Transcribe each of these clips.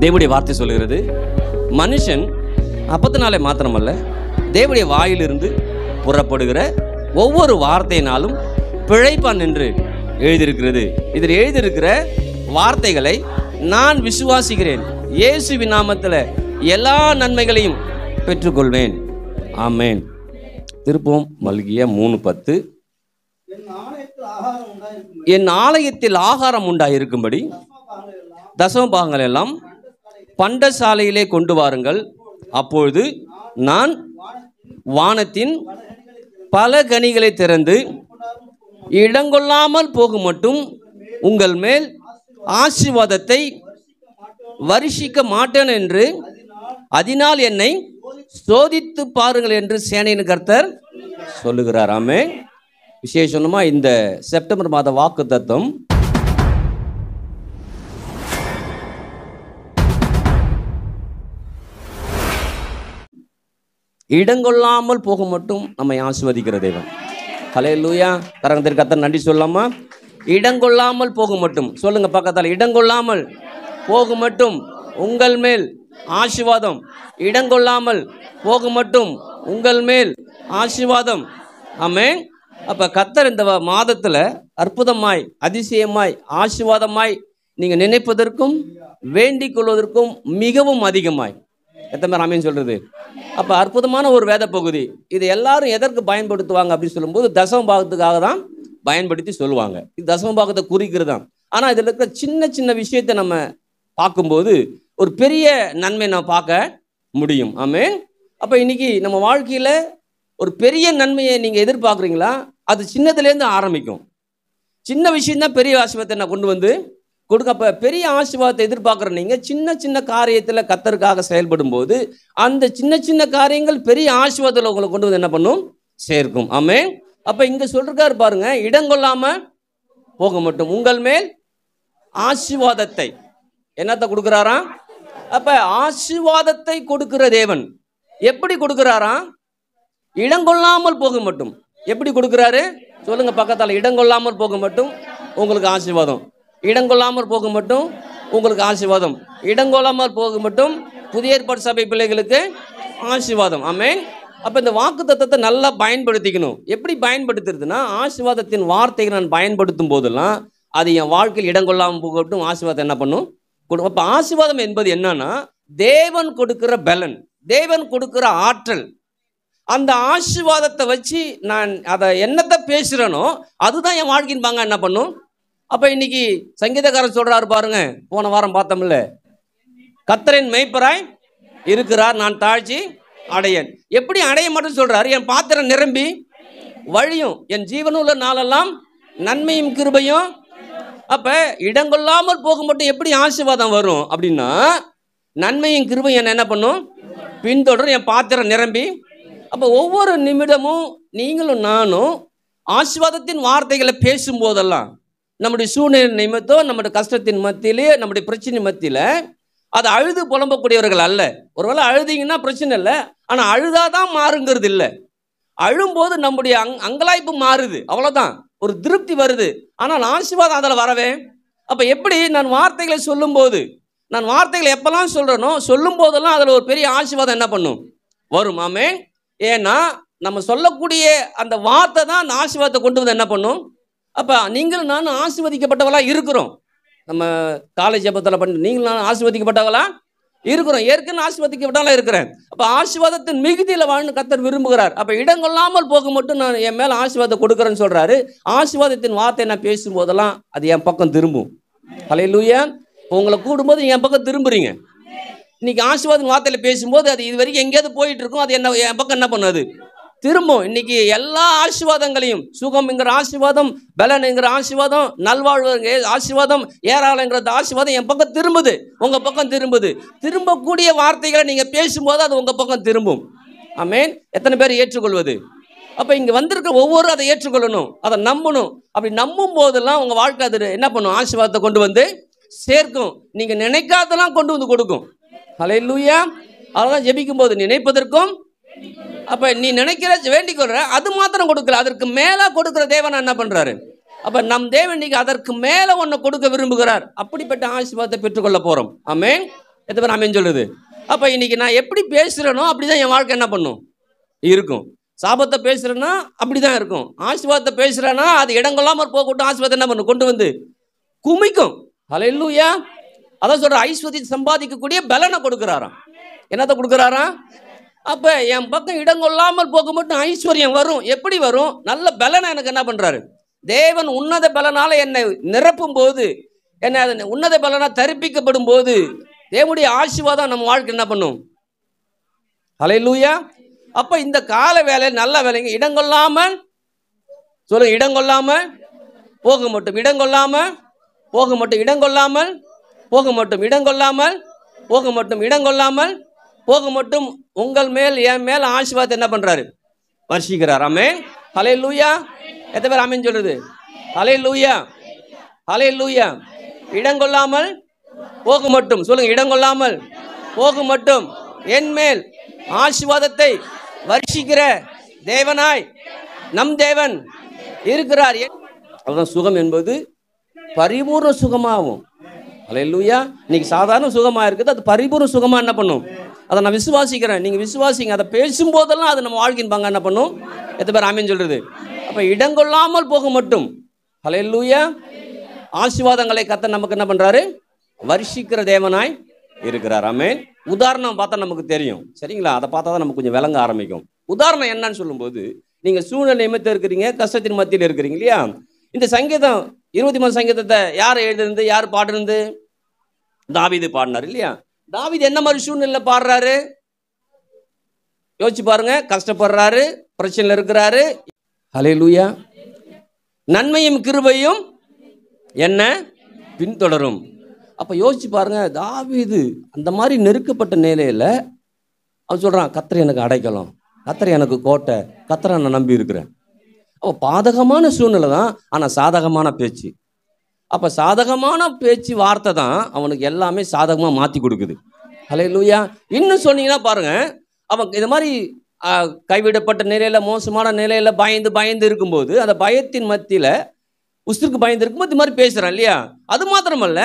தேவனுடைய வார்த்தை சொல்கிறது, மனுஷன் அப்பத்தினாலே மாத்திரமல்ல தேவனுடைய வாயிலிருந்து புறப்படுகிற ஒவ்வொரு வார்த்தையினாலும் பிழைப்பான் என்று எழுதியிருக்கிறது. இதில் எழுதியிருக்கிற வார்த்தைகளை நான் விசுவாசிக்கிறேன். இயேசுவின் நாமத்தில் எல்லா நன்மைகளையும் பெற்றுக்கொள்வேன். ஆமேன். திருப்பவும் மல்கியா 3:10. என் ஆலயத்தில் ஆகாரம் உண்டாயிருக்கும்படி தசம பாகங்கள் எல்லாம் பண்டசாலையிலே கொண்டு வாருங்கள். அப்பொழுது நான் வானத்தின் பல கனிகளை திறந்து இடங்கொள்ளாமல் போகும் மட்டும் உங்கள் மேல் ஆசீர்வாதத்தை வருஷிக்க மாட்டேன் என்று அதனால் என்னை சோதித்து பாருங்கள் என்று சேனையின் கர்த்தர் சொல்லுகிறார். ஆமென். விசேஷமா இந்த செப்டம்பர் மாத வாக்குத்தத்தம் இடங்கொள்ளாமல் போக மட்டும் நம்மை ஆசீர்வதிக்கிற தேவன். ஹல்லேலூயா. கரகத்திற்கு கர்த்தர் நன்றி சொல்லாமா? இடங்கொள்ளாமல் போக மட்டும் சொல்லுங்க பக்கத்தால், இடங்கொள்ளாமல் போக மட்டும் உங்கள் மேல் ஆசீர்வாதம். இடங்கொள்ளாமல் போக மட்டும் உங்கள் மேல் ஆசீர்வாதம். ஆமென். அப்ப கர்த்தர் இந்த மாதத்துல அற்புதமாய், அதிசயமாய், ஆசீர்வாதமாய் நீங்க நினைப்பதற்கும் வேண்டிக் கொள்வதற்கும் மிகவும் அதிகமாய். எத்தனை பேர் ஆமேன் சொல்றது? அப்ப அற்புதமான ஒரு வேத பகுதி. இது எல்லாரும் எதற்கு பயன்படுத்துவாங்க அப்படின்னு சொல்லும்போது தசம பாகத்துக்காக தான் பயன்படுத்தி சொல்லுவாங்க. இது தசம பாகத்தை குறிக்கிறது தான். ஆனா இதுல இருக்கிற சின்ன சின்ன விஷயத்தை நம்ம பார்க்கும்போது ஒரு பெரிய நன்மை நம்ம பார்க்க முடியும். ஆமென். அப்ப இன்னைக்கு நம்ம வாழ்க்கையில ஒரு பெரிய நன்மையை நீங்க எதிர்பார்க்குறீங்களா? அது சின்னதுலேருந்து ஆரம்பிக்கும். சின்ன விஷயம் தான் பெரிய ஆசீர்வாதத்தை நான் கொண்டு வந்து கொடுக்க. அப்ப பெரிய ஆசீர்வாதத்தை எதிர்பார்க்குற நீங்க சின்ன சின்ன காரியத்துல கர்த்தருக்காக செயல்படும் போது அந்த சின்ன சின்ன காரியங்கள் பெரிய ஆசீர்வாதத்தில் உங்களை கொண்டு வந்து என்ன பண்ணும்? சேர்க்கும். ஆமென். அப்ப இங்க சொல்றாரு பாருங்க, இடங்கொள்ளாம போக மட்டும் உங்கள் மேல் ஆசீர்வாதத்தை என்னத்தை கொடுக்கிறாரா? அப்ப ஆசீர்வாதத்தை கொடுக்கிற தேவன் எப்படி கொடுக்கிறாரா? இடங்கொள்ளாமல் போக மட்டும். எப்படி கொடுக்கிறாரு சொல்லுங்க பக்கத்தால, இடங்கொள்ளாமல் போக மட்டும் உங்களுக்கு ஆசீர்வாதம். இடங்கொள்ளாமல் போக மட்டும் உங்களுக்கு ஆசீர்வாதம். இடங்கொள்ளாமல் போக மட்டும் புதிய ஏற்பாடு சபை பிள்ளைகளுக்கு ஆசீர்வாதம். ஆமென். அப்ப இந்த வாக்கு தத்தத்தை நல்லா பயன்படுத்திக்கணும். எப்படி பயன்படுத்துறதுன்னா, ஆசீர்வாதத்தின் வார்த்தைகளை நான் பயன்படுத்தும் போதெல்லாம் அது என் வாழ்க்கையில் இடங்கொள்ளாமல் போக மட்டும் ஆசீர்வாதம் என்ன பண்ணும்? அப்ப ஆசீர்வாதம் என்பது என்னன்னா, தேவன் கொடுக்கிற பலன், தேவன் கொடுக்கிற ஆற்றல். அந்த ஆசீர்வாதத்தை வச்சு நான் அதை என்னத்தை பேசுறேனோ அதுதான் என் வாழ்க்கையின் பாங்க என்ன பண்ணும். அப்ப இன்னைக்கு சங்கீதக்காரன் சொல்றாரு பாருங்க, போன வாரம் பார்த்தோம்ல, கர்த்தரின் மேய்ப்பராய் இருக்கிறார், நான் தாழ்ச்சி அடையேன். எப்படி அடைய மட்டும் சொல்றாரு? என் பாத்திரம் நிரம்பி வழியும், என் ஜீவனுள்ள நாளெல்லாம் நன்மையும் கிருபையும். அப்ப இடங்கொள்ளாமல் போக மட்டும் எப்படி ஆசீர்வாதம் வரும் அப்படின்னா, நன்மையும் கிருபையும் என்ன பண்ணும்? பின்தொடரும். என் பாத்திரம் நிரம்பி. அப்ப ஒவ்வொரு நிமிடமும் நீங்களும் நானும் ஆசீர்வாதத்தின் வார்த்தைகளை பேசும் போதெல்லாம் நம்முடைய சூழ்நிலை நிமித்தம், நம்முடைய கஷ்டத்தின் மத்தியிலே, நம்முடைய பிரச்சனை மத்தியில அது அழுது புலம்பக்கூடியவர்கள் அல்ல. ஒருவேளை அழுதிங்கன்னா பிரச்சனை இல்லை, ஆனா அழுதாதான் மாறுங்கிறது இல்லை. அழும்போது நம்முடைய அங்கலாய்ப்பு மாறுது, அவ்வளவுதான். ஒரு திருப்தி வருது, ஆனால் ஆசீர்வாதம் அதில் வரவே. அப்ப எப்படி நான் வார்த்தைகளை சொல்லும் போது, நான் வார்த்தைகளை எப்பெல்லாம் சொல்றேனோ சொல்லும் போதெல்லாம் அதுல ஒரு பெரிய ஆசீர்வாதம் என்ன பண்ணும்? வரும். ஆமென். ஏன்னா நம்ம சொல்லக்கூடிய அந்த வார்த்தை தான் அந்த ஆசீர்வாதத்தை கொண்டு வந்து என்ன பண்ணும். அப்ப நீங்களும் நானும் ஆசீர்வதிக்கப்பட்டவளா இருக்கிறோம். நம்ம காலேஜ் ஜெபத்தில் பண்ணி நீங்களும் நானும் ஆசீர்வதிக்கப்பட்டவளா இருக்கிறோம். ஏற்கனவே ஆசீர்வதிக்கப்பட்டவளா இருக்கிறேன். அப்ப ஆசீர்வாதத்தின் மிகுதியில் வாழ்ந்து கர்த்தர் விரும்புகிறார். அப்ப இடங்கொள்ளாமல் போக மட்டும் நான் என் மேல ஆசீர்வாதத்தை கொடுக்குறேன்னு சொல்றாரு. ஆசீர்வாதத்தின் வார்த்தை நான் பேசும் போதெல்லாம் அது என் பக்கம் திரும்பும். ஹல்லேலூயா. உங்களை கூடும்போது என் பக்கம் திரும்புறீங்க. இன்னைக்கு ஆசீர்வாதம் வார்த்தையில பேசும்போது அது இது வரைக்கும் எங்கேயாவது போயிட்டு இருக்கும், அது என்ன என் பக்கம் என்ன பண்ணுது? திரும்பும். இன்னைக்கு எல்லா ஆசீர்வாதங்களையும், சுகம்ங்கிற ஆசீர்வாதம், பலன்ங்கிற ஆசீர்வாதம், நல்வாழ்வு ஆசீர்வாதம், ஏராளங்கிற ஆசீர்வாதம் என் பக்கம் திரும்புது, உங்க பக்கம் திரும்புது. திரும்பக்கூடிய வார்த்தைகளை நீங்க பேசும்போது அது உங்க பக்கம் திரும்பும். ஆமென். எத்தனை பேர் ஏற்றுக்கொள்வது? அப்ப இங்க வந்திருக்க ஒவ்வொரு அதை ஏற்றுக்கொள்ளணும், அதை நம்பணும். அப்படி நம்பும் போதெல்லாம் உங்க வாழ்க்கை அது என்ன பண்ணும்? ஆசீர்வாதத்தை கொண்டு வந்து சேர்க்கும். நீங்க நினைக்காதெல்லாம் கொண்டு வந்து கொடுக்கும். ஹல்லேலூயா. அதெல்லாம் ஜெபிக்கும் போது நினைப்பதற்கும், அப்ப நீ நினைக்கிற வேண்டிக் கொள்ற அது மாத்திரம் கொடுக்கல, அதற்கு மேல கொடுக்கிற தேவன் என்ன பண்றாரு? அப்ப நம் தேவன் இன்னைக்கு அதற்கு மேல ஒன்னு கொடுக்க விரும்புகிறார். அப்படிப்பட்ட ஆசீர்வாதத்தை பெற்றுக்கொள்ள போறோம். ஆமென். எத்தனை பேர் ஆமென் சொல்றது? அப்ப இன்னைக்கு நான் எப்படி பேசுறேனோ அப்படிதான் என் வாழ்க்கை என்ன பண்ணும் இருக்கும். சாபத்தை பேசுறேன்னா அப்படிதான் இருக்கும். ஆசீர்வாதத்தை பேசுறேன்னா அது இடங்கொள்ளாமல் போகட்டும், ஆசீர்வாதம் என்ன பண்ணும் கொண்டு வந்து குமிக்கும். ஹல்லேலூயா. அதான் சொல்ற, ஐஸ்வர்யத்தை சம்பாதிக்கக்கூடிய பலனை கொடுக்கிறாராம். என்னத்தை கொடுக்கிறாராம்? அப்ப என் பக்கம் இடங்கொள்ளாமல் போக மட்டும் ஐஸ்வர்யம் வரும். எப்படி வரும்? நல்ல பலனை எனக்கு என்ன பண்றாரு தேவன். உன்னத பலனால என்னை நிரப்பும் போது, என்ன உன்னத பலனா தரிப்பிக்கப்படும் போது தேவனுடைய ஆசீர்வாதம் நம்ம வாழ்க்கை என்ன பண்ணும். ஹல்லேலூயா. அப்ப இந்த கால வேலை நல்ல வேலைங்க. இடங்கொள்ளாமல் சொல்லுங்க, இடங்கொள்ளாமல் போக மட்டும், இடங்கொள்ளாமல் போக மட்டும், இடங்கொள்ளாமல் போக மட்டும், இடங்கொள்ளாமல் போக மட்டும், இடங்கொள்ளாமல் போக மட்டும் உங்கள் மேல் என் மேல் ஆசீர்வாதத்தை என்ன பண்றாரு வர்ஷிக்கிறார். ஆமென். ஹல்லேலூயா. எத்தனை பேர் ஆமென் சொல்றது? ஹல்லேலூயா. ஹல்லேலூயா. இடங்கொள்ளாமல் போக மட்டும் சொல்லுங்க, இடங்கொள்ளாமல் போக மட்டும் என் மேல் ஆசீர்வாதத்தை வர்ஷிக்கிற தேவனாய் நம் தேவன் இருக்கிறார். அதுதான் சுகம் என்பது பரிபூர்ண சுகமாகும். ஹல்லேலூயா. இன்னைக்கு சாதாரண சுகமா இருக்குது, அது பரிபூர்ண சுகமா என்ன பண்ணும். அதை நான் விசுவாசிக்கிறேன், நீங்க விசுவாசிங்க. அதை பேசும்போதெல்லாம் அது நம்ம வாழ்க்கையின் பங்கு என்ன பண்ணும். எத்தனை பேர் ஆமென் சொல்றது? அப்ப இடங்கொள்ளாமல் போக மட்டும் ஹல்லேலூயா ஆசீர்வாதங்களை கர்த்தர் நமக்கு என்ன பண்றாரு வர்ஷிக்கிற தேவனாய் இருக்கிறார். ஆமென். உதாரணம் பார்த்தா நமக்கு தெரியும், சரிங்களா? அதை பார்த்தா தான் நமக்கு கொஞ்சம் விளங்க ஆரம்பிக்கும். உதாரணம் என்னன்னு சொல்லும்போது, நீங்க சூழ்நிலை நிமித்தம் இருக்கிறீங்க, கஷ்டத்தின் மத்தியில் இருக்கிறீங்க இல்லையா? இந்த சங்கீதம் 23 சங்கீதத்தை யார் எழுதிருந்து, யார் பாடுறது? தாவீது பாடினார் இல்லையா? தாவீது என்ன மாதிரி சூழ்நிலை பாடுறாரு யோசிச்சு பாருங்க. கஷ்டப்படுறாரு, பிரச்சனையில் இருக்கிறாரு. ஹல்லேலூயா. நன்மையும் கிருபையும் என்ன பின்தொடரும். அப்ப யோசிச்சு பாருங்க, தாவீது அந்த மாதிரி நெருக்கப்பட்ட நிலையில அவன் சொல்றான், கர்த்தர் எனக்கு அடைக்கலம், கர்த்தர் எனக்கு கோட்டை, கர்த்தரை நான் நம்பி இருக்கிறேன். அப்போ பாதகமான சூழ்நிலை தான், ஆனா சாதகமான பேச்சு. அப்ப சாதகமான பேச்சு வார்த்தை தான் அவனுக்கு எல்லாமே சாதகமா மாத்தி கொடுக்குது. ஹல்லேலூயா. இன்னும் சொன்னீங்கன்னா பாருங்க, அவன் இது மாதிரி கைவிடப்பட்ட நிலையில, மோசமான நிலையில பயந்து பயந்து இருக்கும்போது, அந்த பயத்தின் மத்தியில உசுருக்கு பயந்து இருக்கும்போது இது மாதிரி பேசுறான் இல்லையா? அது மாத்திரமல்ல,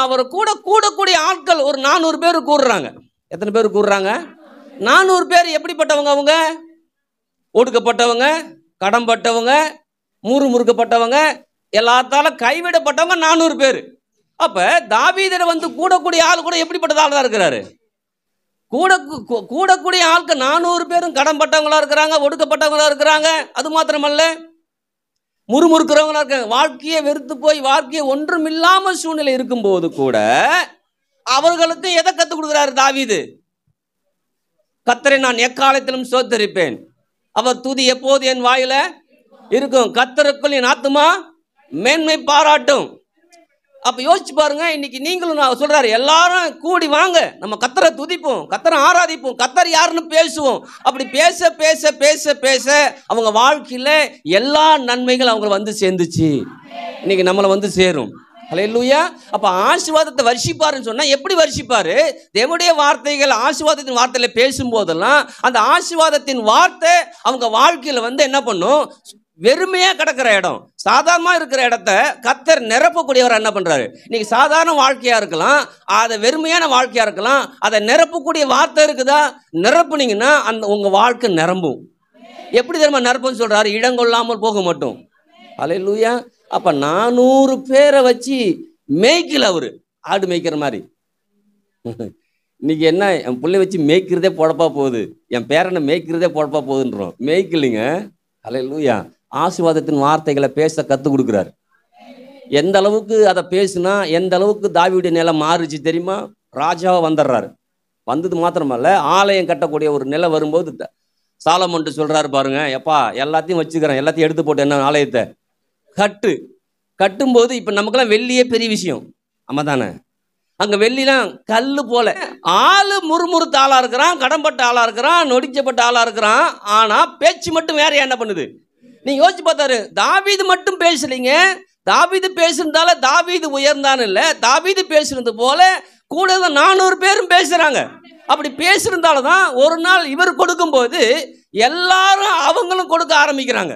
அவரை கூடக்கூடிய ஆட்கள் ஒரு 400 பேர் கூடுறாங்க. எத்தனை பேர் கூடுறாங்க? 400 பேர். எப்படிப்பட்டவங்க அவங்க? ஒடுக்கப்பட்டவங்க, கடன்பட்டவங்க, முறுமுறுக்கப்பட்டவங்க, எல்லாத்தால கைவிடப்பட்டவங்க 400 பேர். அப்ப தாவீதை வந்து கூடக்கூடிய ஆள் கூட எப்படிப்பட்ட ஆள் தான் இருக்கிறாரு? கூடக்கூடிய ஆட்கள் 400 பேரும் கடன்பட்டவங்களா இருக்கிறாங்க, ஒடுக்கப்பட்டவங்களா இருக்கிறாங்க. அது மாத்திரமல்ல, முறுமுறுக்கிறவங்களா இருக்காங்க. வாழ்க்கையை வெறுத்து போய் வாழ்க்கையை ஒன்றும் இல்லாம சூழ்நிலை இருக்கும்போது கூட அவர்களுக்கு எதை கத்துக் கொடுக்கிறாரு தாவீது? கர்த்தரை நான் எக்காலத்திலும் ஸ்தோத்தரிப்பேன், அவர் துதி எப்போது என் வாயில இருக்கும், கர்த்தருக்குள் என் ஆத்துமா மேன்மை பாராட்டும். அப்ப யோசிச்சு பாருங்க, இன்னைக்கு நீங்களும் நான் சொல்றாரு, எல்லாரும் கூடி வாங்க, நம்ம கர்த்தரை துதிப்போம், கர்த்தரை ஆராதிப்போம், கர்த்தர் யாருன்னு பேசுவோம். அப்படி பேச பேச பேச பேச அவங்க வாழ்க்கையில எல்லா நன்மைகள் அவங்க வந்து சேர்ந்துச்சு. இன்னைக்கு நம்மளை வந்து சேரும். ஹல்லேலூயா. அப்ப ஆசீர்வாதத்தை வர்ஷிப்பாருன்னு சொன்னா எப்படி வர்ஷிப்பாரு? தேவனுடைய வார்த்தைகள், ஆசீர்வாதத்தின் வார்த்தையில பேசும்போதெல்லாம் அந்த ஆசீர்வாதத்தின் வார்த்தை அவங்க வாழ்க்கையில வந்து என்ன பண்ணும், வெறுமையா கிடக்கிற இடம், சாதாரணமா இருக்கிற இடத்த கர்த்தர் நிரப்பக்கூடியவர் என்ன பண்றாரு. இன்னைக்கு சாதாரண வாழ்க்கையா இருக்கலாம், அதை வெறுமையான வாழ்க்கையா இருக்கலாம், அதை நிரப்பக்கூடிய வார்த்தை இருக்குதா, நிரப்புனீங்கன்னா அந்த உங்க வாழ்க்கை நிரம்பும். எப்படி தெரியுமா நிரப்புன்னு சொல்றாரு? இடங்கொள்ளாமல் போக மாட்டோம். ஹல்லேலூயா. அப்ப 400 பேரை வச்சு மேய்க்கல அவரு, ஆடு மேய்க்கிற மாதிரி. இன்னைக்கு என்ன, என் பிள்ளை வச்சு மேய்க்கிறதே பொழப்பா போகுது, என் பேரனை மேய்க்கிறதே பொழப்பா போகுதுன்றோம். மேய்க்கலிங்க. ஹல்லேலூயா. ஆசீர்வாதத்தின் வார்த்தைகளை பேச கற்றுக் கொடுக்குறாரு. எந்த அளவுக்கு அதை பேசுனா எந்த அளவுக்கு தாவீதுடைய நிலை மாறுச்சு தெரியுமா? ராஜாவை வந்துடுறாரு. வந்தது மாத்திரமல்ல, ஆலயம் கட்டக்கூடிய ஒரு நிலை வரும்போது சாலமோன்ட்டு சொல்றாரு பாருங்க, எப்பா எல்லாத்தையும் வச்சுக்கிறேன், எல்லாத்தையும் எடுத்து போட்டு என்ன ஆலயத்தை கட்டும்போது இப்ப நமக்கெல்லாம் வெள்ளியே பெரிய விஷயம், ஆமா தானே? அங்க வெள்ளிலாம் கல்லு போல. ஆளு முறுமுறுத்த ஆளா இருக்கிறான், கடன்பட்ட ஆளா இருக்கிறான், நொடிச்சப்பட்ட ஆளா இருக்கிறான். ஆனா பேச்சு மட்டும் வேற என்ன பண்ணுது? நீங்க யோசிச்சு பார்த்தாரு, தாவீது மட்டும் பேசலீங்க. தாவீது பேசுறதால தாவீது உயர்ந்தான் இல்ல, தாவீது பேசுறது போல கூட 400 பேரும் பேசுறாங்க. அப்படி பேசுறதால தான் ஒரு நாள் இவர் கொடுக்கும் போது எல்லாரும் அவங்களும் கொடுக்க ஆரம்பிக்கிறாங்க.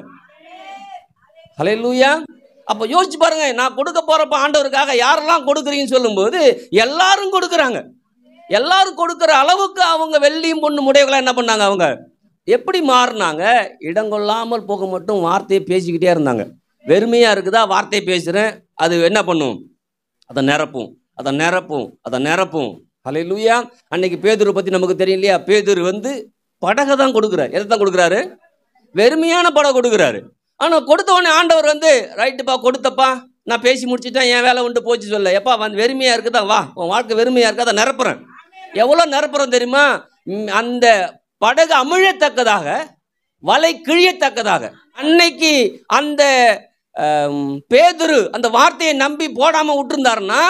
ஹல்லேலூயா. அப்ப யோசிச்சு பாருங்க, நான் கொடுக்க போறப்ப ஆண்டவருக்காக யாரெல்லாம் கொடுக்குறீங்கன்னு சொல்லும் போது எல்லாரும் கொடுக்குறாங்க. எல்லாரும் கொடுக்கிற அளவுக்கு அவங்க வெள்ளியும் பொண்ணு முடையவங்களா என்ன பண்ணாங்க? அவங்க எப்படி மாறினாங்க? இடங்கொள்ளாமல் போக மட்டும் வார்த்தையை பேசிக்கிட்டே இருந்தாங்க. வெறுமையா இருக்குதா, வார்த்தையை பேசுறேன், அது என்ன பண்ணும்? அதை நிரப்பும், அதை நிரப்பும், அதை நிரப்பும். ஹல்லேலூயா. அன்னைக்கு பேதுரு பத்தி நமக்கு தெரியும் இல்லையா? பேதுரு படகை தான் கொடுக்குறாரு. எதை தான் கொடுக்குறாரு? வெறுமையான படம் கொடுக்குறாரு. ஆனா கொடுத்த உடனே ஆண்டவர் ரைட்டுப்பா, கொடுத்தப்பா, நான் பேசி முடிச்சுட்டேன், என் வேலை உண்டு போச்சு சொல்ல. எப்பா வெறுமையா இருக்குதா, வா, உன் வாழ்க்கை வெறுமையா இருக்கா, அதை நிரப்புறேன். எவ்வளவு நிரப்புறோம் தெரியுமா? அந்த படகு அமிழத்தக்கதாக, வலை கிழியத்தக்கதாக. அன்னைக்கு அந்த பேதுரு அந்த வார்த்தையை நம்பி போடாம விட்டுருந்தாருன்னா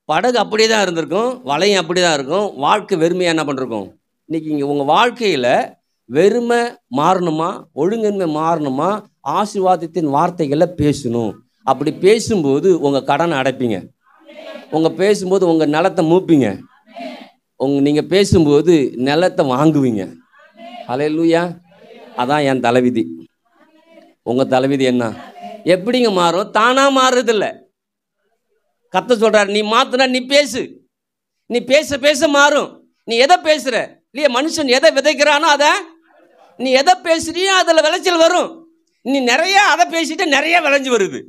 படகு அப்படியே தான் இருந்திருக்கும், வலையும் அப்படிதான் இருக்கும், வாழ்க்கை வெறுமையா என்ன பண்ணிருக்கும்? இன்னைக்கு இங்க உங்க வாழ்க்கையில வெறுமை மாறணுமா, ஒழுங்கின்மை மாறணுமா, ஆசீர்வாதத்தின் வார்த்தைகளை பேசணும். அப்படி பேசும்போது உங்க கடனை அடைப்பீங்க, உங்க பேசும்போது உங்க நிலத்தை மூப்பீங்க, நீங்க பேசும்போது நிலத்தை வாங்குவீங்க. ஹல்லேலூயா. அதான் என் தலைவிதி. உங்க தலைவிதி என்ன? எப்படிங்க மாறும்? தானா மாறுறதில்லை. கர்த்தர் சொல்றாரு, நீ மாத்துனா நீ பேசு, நீ பேச பேச மாறும். நீ எதை பேசுற இல்லையா? மனுஷன் எதை விதைக்கிறானோ அதை நீ எதை பேசுறியோ அதுல விளைச்சல் வரும். நீ நிறைய அதை பேசிட்டு நிறைய விளைஞ்சு வருது,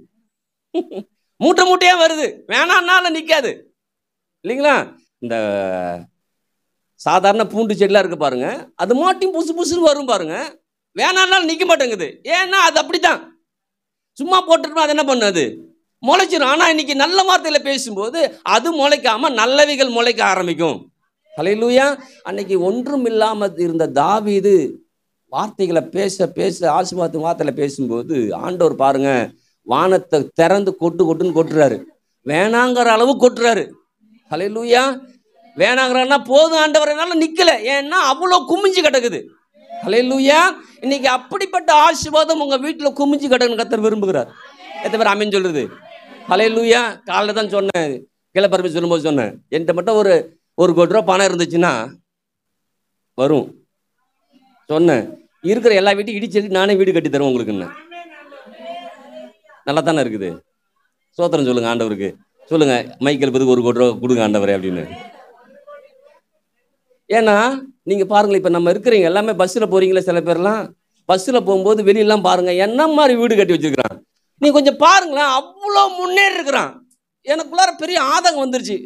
மூட்டை மூட்டையா வருது, வேணான்னாலும் நிக்காது இல்லைங்களா? இந்த சாதாரண பூண்டு செடிலாம் இருக்கு பாருங்க, அது மாட்டியும் புசு புசுன்னு வரும் பாருங்க, வேணான்னாலும் நிக்க மாட்டேங்குது. ஏன்னா அது அப்படித்தான், சும்மா போட்டுட்டு அது என்ன பண்ணுது? முளைச்சிடும். ஆனா இன்னைக்கு நல்ல வார்த்தையில பேசும்போது அது முளைக்காம நல்லவைகள் முளைக்க ஆரம்பிக்கும். ஹல்லேலூயா. அன்னைக்கு ஒன்றும் இல்லாம இருந்த தாவீது வார்த்தைகளை பேச பேச ஆசீர்வாதத்தின் வார்த்தையில பேசும்போது ஆண்டவர் பாருங்க, வானத்தை திறந்து கொட்டு கொட்டுன்னு கொட்டுறாரு, வேணாங்கிற அளவு கொட்டுறாரு. ஹல்லேலூயா. வேணாங்கிறன்னா போதும் ஆண்டவரனால நிக்கல, ஏன்னா அவ்வளோ குமிஞ்சு கிடக்குது. ஹல்லேலூயா. இன்னைக்கு அப்படிப்பட்ட ஆசீர்வாதம் உங்க வீட்டுல குமிஞ்சு கிடக்குன்னு கர்த்தர் விரும்புகிறார். எத்தனை பேர் ஆமென் சொல்றது? ஹல்லேலூயா. காலைல தான் சொன்னேன், கீழே பரப்பி சொல்லும்போது சொன்னேன், என்கிட்ட மட்டும் ஒரு கோடி ரூபா பணம் இருந்துச்சுன்னா வரும் சொன்னேன், இருக்கிற எல்லா வீட்டையும் இடிச்சு நானே வீடு கட்டி தருவேன் உங்களுக்கு. நல்லா தானே இருக்குது? சோத்திரம் சொல்லுங்க ஆண்டவருக்கு. சொல்லுங்க, மைக்கேல் பதுக்கு ஒரு கோடி ரூபா கொடுங்க ஆண்டவரே அப்படின்னு. ஏன்னா நீங்க பாருங்களேன், இப்ப நம்ம இருக்கிறீங்க எல்லாமே பஸ்ஸில் போறீங்களே, சில பேர்லாம் பஸ்ஸில் போகும்போது வெளியெல்லாம் பாருங்க என்ன மாதிரி வீடு கட்டி வச்சிருக்கிறான். நீ கொஞ்சம் பாருங்களேன், அவ்வளோ முன்னேறி இருக்கிறான். எனக்குள்ளார பெரிய ஆதங்கம் வந்துருச்சு.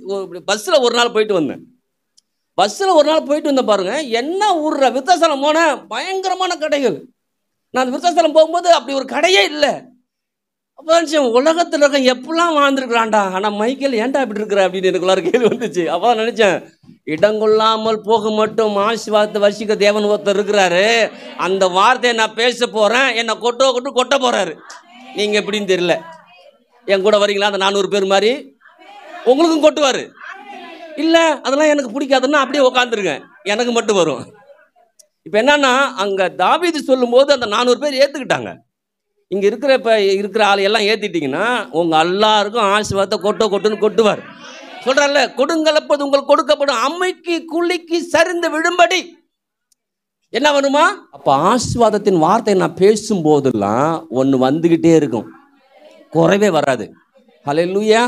பஸ்ஸில் ஒரு நாள் போயிட்டு வந்தேன், பாருங்க, என்ன ஊர்ற விருத்தாசலம் போன பயங்கரமான கடைகள். நான் விருத்தாசலம் போகும்போது அப்படி ஒரு கடையே இல்லை. அப்போ உலகத்தில் இருக்க எப்பெல்லாம் வாழ்ந்துருக்கிறான்டா, ஆனால் மைக்கேல் ஏன்டா இப்படி இருக்கிற அப்படின்னு எனக்குள்ளார கேள்வி வந்துச்சு. அப்போ நினைச்சேன், இடங்கொள்ளாமல் போக மட்டும் ஆசீர்வாதத்தை வர்ஷிக்க தேவன் ஒருத்தர் இருக்கிறாரு. அந்த வார்த்தையை நான் பேச போறேன், என்னை கொட்ட போறாரு. நீங்க எப்படின்னு தெரியல, என் கூட வரீங்களா? அந்த 400 பேர் மாதிரி உங்களுக்கும் கொட்டுவாரு. இல்ல அதெல்லாம் எனக்கு பிடிக்காதுன்னா அப்படியே உட்காந்துருங்க, எனக்கு மட்டும் வரும். இப்ப என்னன்னா, அங்க தாவீது சொல்லும் போது அந்த 400 பேர் ஏத்துக்கிட்டாங்க. இங்க இருக்கிற ஆள் எல்லாம் ஏத்திட்டீங்கன்னா உங்க எல்லாருக்கும் ஆசீர்வாதத்தை கொட்டுன்னு கொட்டுவார். சொல்றாருல, கொடுங்கலப்பது உங்களுக்கு கொடுக்கப்படும், அம்மைக்கு குழிக்கு சரிந்து விழும்படி என்ன வருமா? அப்ப ஆசீர்வாதத்தின் வார்த்தை நான் பேசும் போதெல்லாம் ஒண்ணு வந்துகிட்டே இருக்கும், குறைவே வராது. ஹல்லேலூயா.